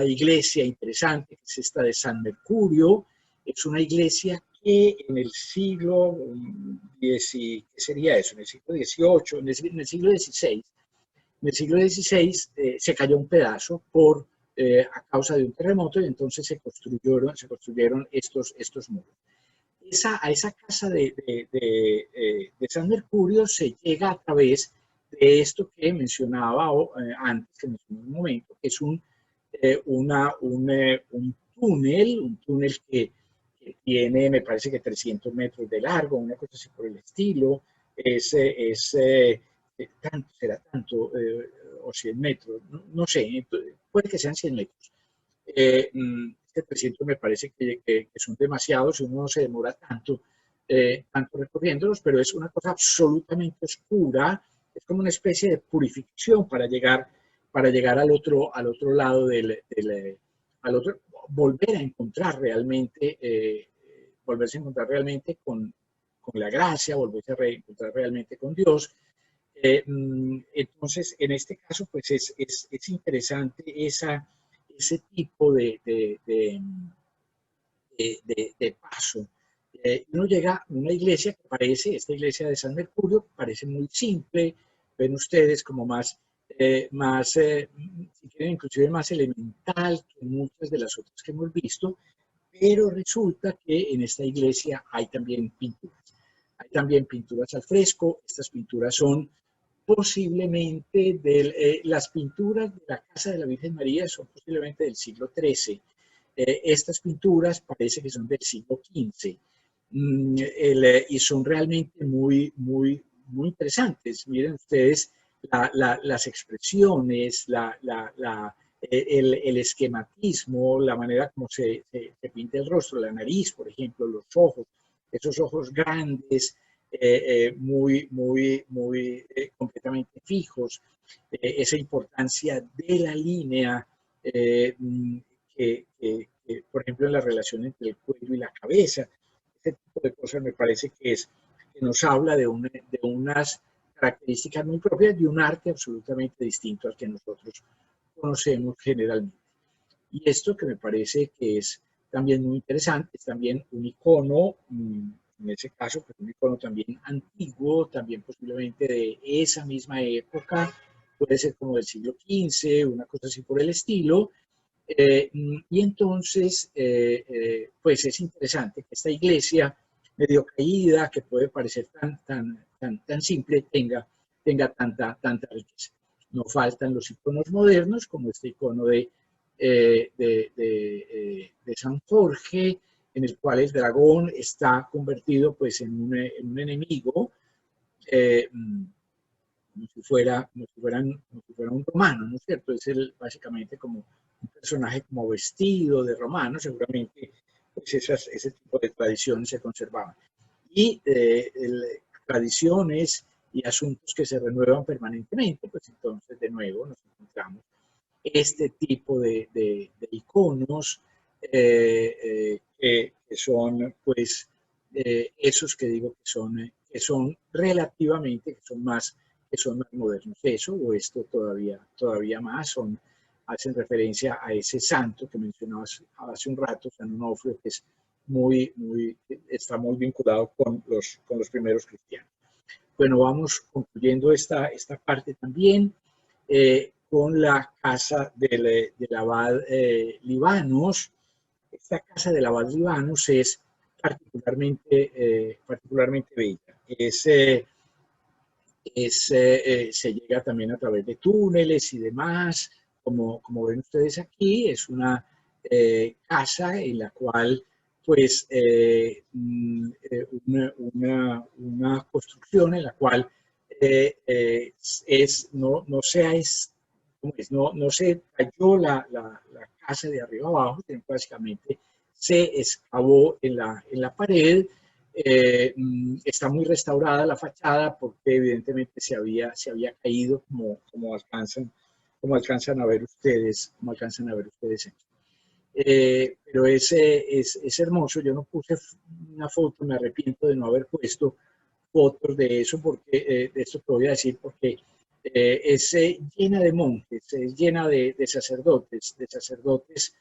iglesia interesante, que es esta de San Mercurio. Es una iglesia que en el siglo ¿qué sería eso? En el siglo XVIII, en el siglo XVI, se cayó un pedazo a causa de un terremoto, y entonces se construyeron estos muros. A esa casa de San Mercurio se llega a través de esto que mencionaba antes, que mencioné un momento, que es un túnel que tiene, me parece que 300 metros de largo, una cosa así por el estilo. Será tanto, o 100 metros, no sé, puede que sean 100 metros. 300 me parece que son demasiados, y uno no se demora tanto recorriéndolos, pero es una cosa absolutamente oscura. Es como una especie de purificación para llegar al otro lado volverse a encontrar realmente con la gracia, volverse a reencontrar realmente con Dios. Entonces, en este caso, pues es interesante ese tipo de paso. Uno llega a una iglesia que parece, esta iglesia de San Mercurio, parece muy simple, ven ustedes como más, si quieren, inclusive más elemental que muchas de las otras que hemos visto, pero resulta que en esta iglesia hay también pinturas. Hay también pinturas al fresco. Estas pinturas son posiblemente, las pinturas de la casa de la Virgen María son posiblemente del siglo XIII. Estas pinturas parece que son del siglo XV. Y son realmente muy, muy, muy interesantes. Miren ustedes las expresiones, el esquematismo, la manera como se pinta el rostro, la nariz, por ejemplo, los ojos, esos ojos grandes, muy, muy, muy completamente fijos, esa importancia de la línea, por ejemplo, en la relación entre el cuello y la cabeza. Este tipo de cosas me parece que nos habla de unas características muy propias de un arte absolutamente distinto al que nosotros conocemos generalmente. Y esto que me parece que es también muy interesante, es también un icono, en ese caso, pues un icono también antiguo, también posiblemente de esa misma época, puede ser como del siglo XV, una cosa así por el estilo. Y entonces, pues es interesante que esta iglesia medio caída, que puede parecer tan simple, tenga tanta riqueza. No faltan los iconos modernos, como este icono de San Jorge, en el cual el dragón está convertido pues, en un enemigo, como si fuera un romano, ¿no es cierto? Es básicamente como un personaje como vestido de romano, seguramente pues ese tipo de tradiciones se conservaban. Y tradiciones y asuntos que se renuevan permanentemente, pues entonces de nuevo nos encontramos este tipo de iconos que son pues esos que digo que son relativamente, que son más modernos. Eso o esto todavía más hacen referencia a ese santo que mencionabas hace un rato, San Onofrio, que es está muy vinculado con los primeros cristianos. Bueno, vamos concluyendo esta parte también con la casa del abad Libanos. Esta casa del abad Libanos es particularmente bella. Se llega también a través de túneles y demás. Como ven ustedes aquí, es una casa en la cual pues una construcción en la cual no se cayó la casa de arriba abajo, sino básicamente se excavó en la pared. Está muy restaurada la fachada porque evidentemente se había caído como alcanzan a ver ustedes aquí. Pero es hermoso. Yo no puse una foto, me arrepiento de no haber puesto fotos de eso, porque de esto te voy a decir, porque es llena de monjes, es llena de sacerdotes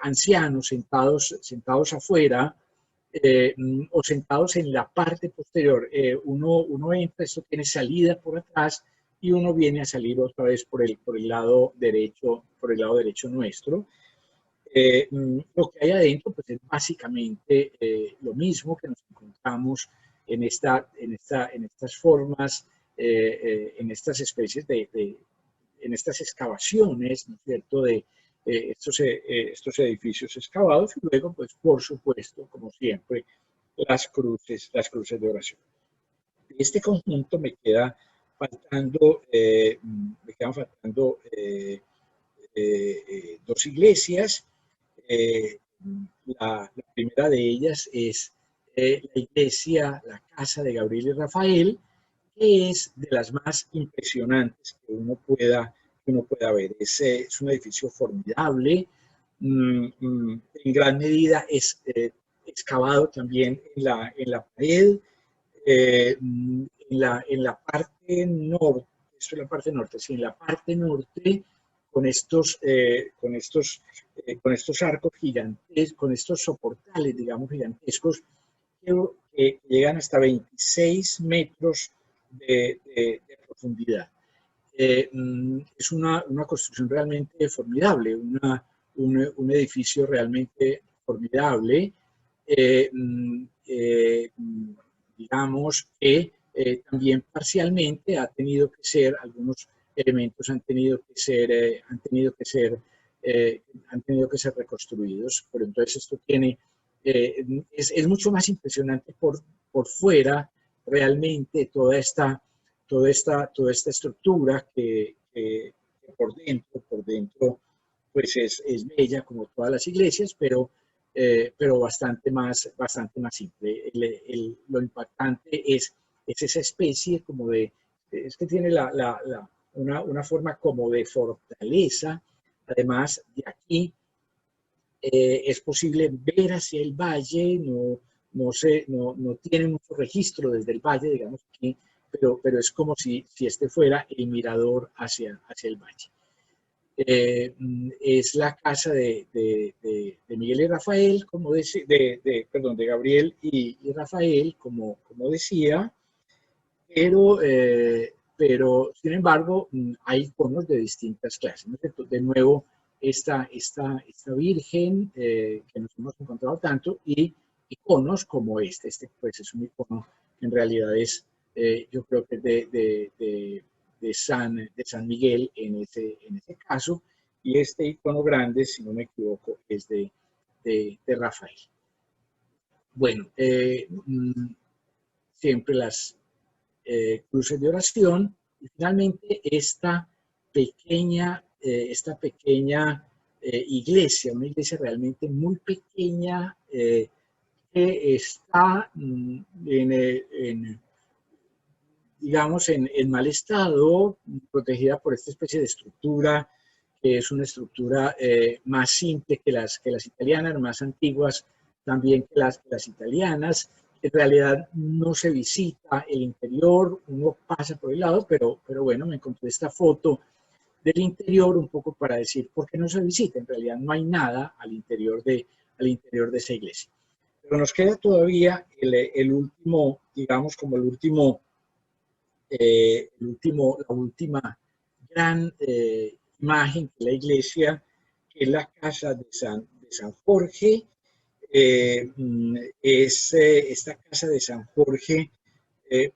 ancianos sentados afuera o sentados en la parte posterior. Uno entra, esto tiene salida por atrás y uno viene a salir otra vez por el lado derecho nuestro. Lo que hay adentro pues, es básicamente lo mismo que nos encontramos en estas formas, en estas especies en estas excavaciones, ¿no es cierto?, de estos edificios excavados y luego, pues, por supuesto, como siempre, las cruces de oración. De este conjunto me quedan faltando dos iglesias. La primera de ellas es la casa de Gabriel y Rafael, que es de las más impresionantes que uno pueda ver. Es un edificio formidable, en gran medida es excavado también en la pared, en la parte norte, esto es la parte norte, sí, en la parte norte con estos arcos gigantes, con estos soportales, digamos, gigantescos, que llegan hasta 26 metros de profundidad. Es una construcción realmente formidable, un edificio realmente formidable. Digamos que también parcialmente ha tenido que ser, algunos elementos han tenido que ser reconstruidos, pero entonces esto tiene, es mucho más impresionante por fuera realmente toda esta estructura que por dentro pues es bella como todas las iglesias, pero bastante más simple. Lo impactante es esa especie como es que tiene una forma como de fortaleza. Además, de aquí es posible ver hacia el valle, no tiene mucho registro desde el valle, digamos aquí, pero es como si este fuera el mirador hacia el valle. Es la casa de Miguel y Rafael, de Gabriel y Rafael, como decía, pero sin embargo hay iconos de distintas clases, ¿no? De nuevo, esta Virgen que nos hemos encontrado tanto, y iconos como este pues es un icono que en realidad es, yo creo que de San Miguel en ese caso, y este icono grande, si no me equivoco, es de Rafael. Bueno, siempre las cruces de oración, y finalmente esta pequeña iglesia, una iglesia realmente muy pequeña, que está digamos, en mal estado, protegida por esta especie de estructura, que es una estructura más simple que las italianas, más antiguas también que las italianas. En realidad no se visita el interior, uno pasa por el lado, pero bueno, me encontré esta foto del interior un poco para decir por qué no se visita. En realidad no hay nada al interior de esa iglesia. Pero nos queda todavía el último, digamos, como la última gran imagen de la iglesia, que es la casa de San Jorge. Esta casa de San Jorge,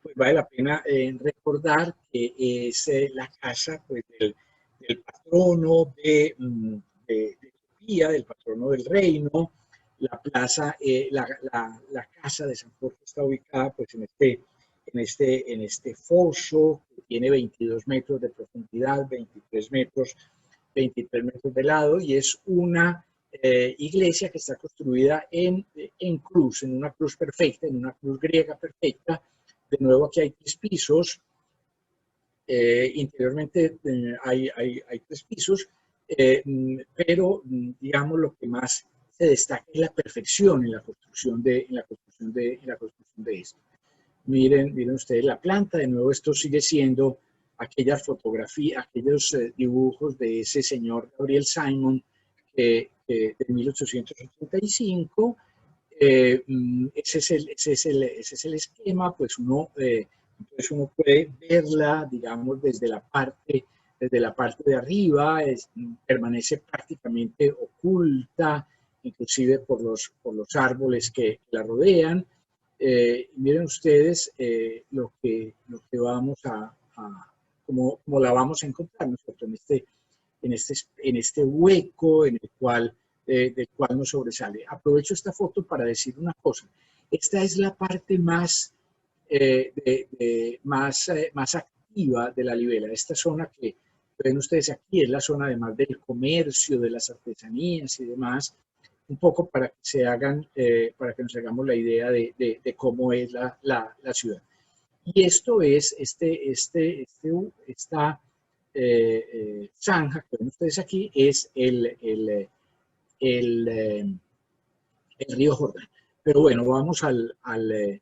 pues vale la pena recordar que es la casa, pues, del patrono de Turquía, del patrono del reino. La casa de San Jorge está ubicada, pues, en este foso, que tiene 22 metros de profundidad, 23 metros de lado, y es una iglesia que está construida en cruz, en una cruz perfecta, en una cruz griega perfecta. De nuevo, aquí hay 3 pisos. Interiormente hay 3 pisos, pero digamos lo que más se destaca es la perfección en la construcción de esto. Miren ustedes la planta. De nuevo, esto sigue siendo aquellas fotografías, aquellos dibujos de ese señor Gabriel Simon de 1885. Ese es el esquema. Pues entonces uno puede verla, digamos, desde la parte de arriba. Permanece prácticamente oculta, inclusive por los árboles que la rodean. Miren ustedes lo que vamos como la vamos a encontrar nosotros en este hueco del cual nos sobresale. Aprovecho esta foto para decir una cosa. Esta es la parte más activa de la Libela. Esta zona que ven ustedes aquí es la zona, además del comercio, de las artesanías y demás, un poco para que nos hagamos la idea de cómo es la ciudad. Y esto es esta zanja que ven ustedes aquí, es el río Jordán. Pero bueno, vamos a la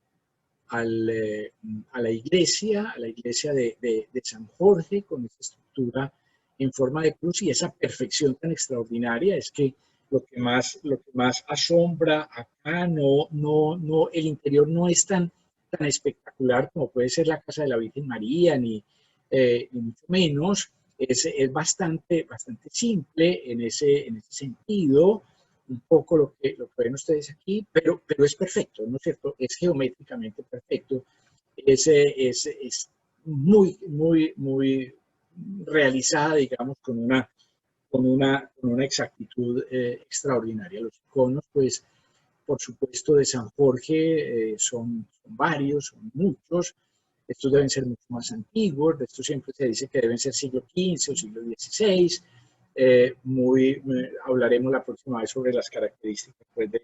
iglesia de San Jorge, con esta estructura en forma de cruz, y esa perfección tan extraordinaria es que lo que más asombra acá, el interior no es tan espectacular como puede ser la casa de la Virgen María, ni mucho menos. Es bastante simple en ese sentido, un poco lo que ven ustedes aquí, pero es perfecto, ¿no es cierto? Es geométricamente perfecto, es muy realizada, digamos, con una exactitud extraordinaria. Los iconos, pues, por supuesto, de San Jorge son varios, son muchos. Estos deben ser mucho más antiguos, de estos siempre se dice que deben ser siglo XV o siglo XVI. Hablaremos la próxima vez sobre las características, pues, de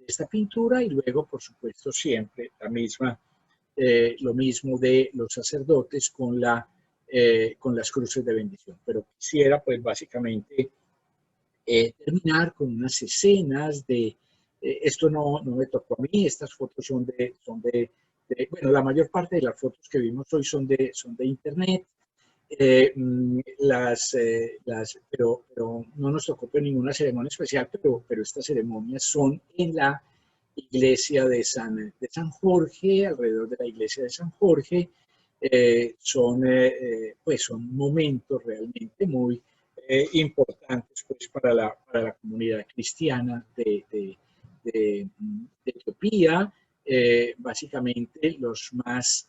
esta pintura, y luego, por supuesto, siempre lo mismo de los sacerdotes con las cruces de bendición. Pero quisiera, pues, básicamente terminar con unas escenas esto no me tocó a mí, estas fotos bueno, la mayor parte de las fotos que vimos hoy son de internet, pero no nos tocó ninguna ceremonia especial, pero estas ceremonias son en la iglesia de San Jorge, alrededor de la iglesia de San Jorge. Son momentos realmente muy importantes, pues, para la comunidad cristiana de Etiopía. Básicamente los más,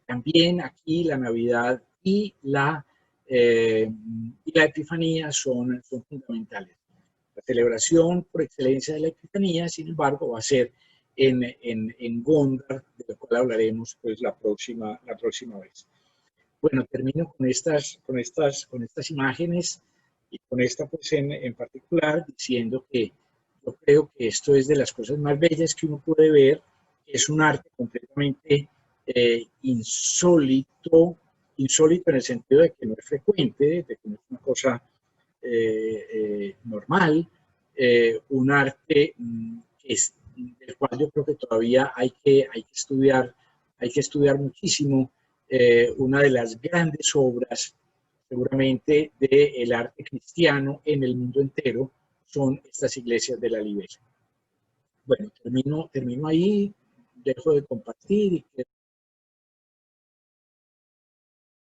también aquí la Navidad y la Epifanía son fundamentales. La celebración por excelencia de la Epifanía, sin embargo, va a ser en Gondar, de lo cual hablaremos, pues, la próxima vez. Bueno, termino con estas imágenes, y con esta, pues, en particular, diciendo que yo creo que esto es de las cosas más bellas que uno puede ver. Es un arte completamente insólito en el sentido de que no es frecuente, de que no es una cosa normal, un arte del cual yo creo que todavía hay que estudiar muchísimo. Una de las grandes obras, seguramente, del arte cristiano en el mundo entero son estas iglesias de la Libera. Bueno, termino ahí, dejo de compartir y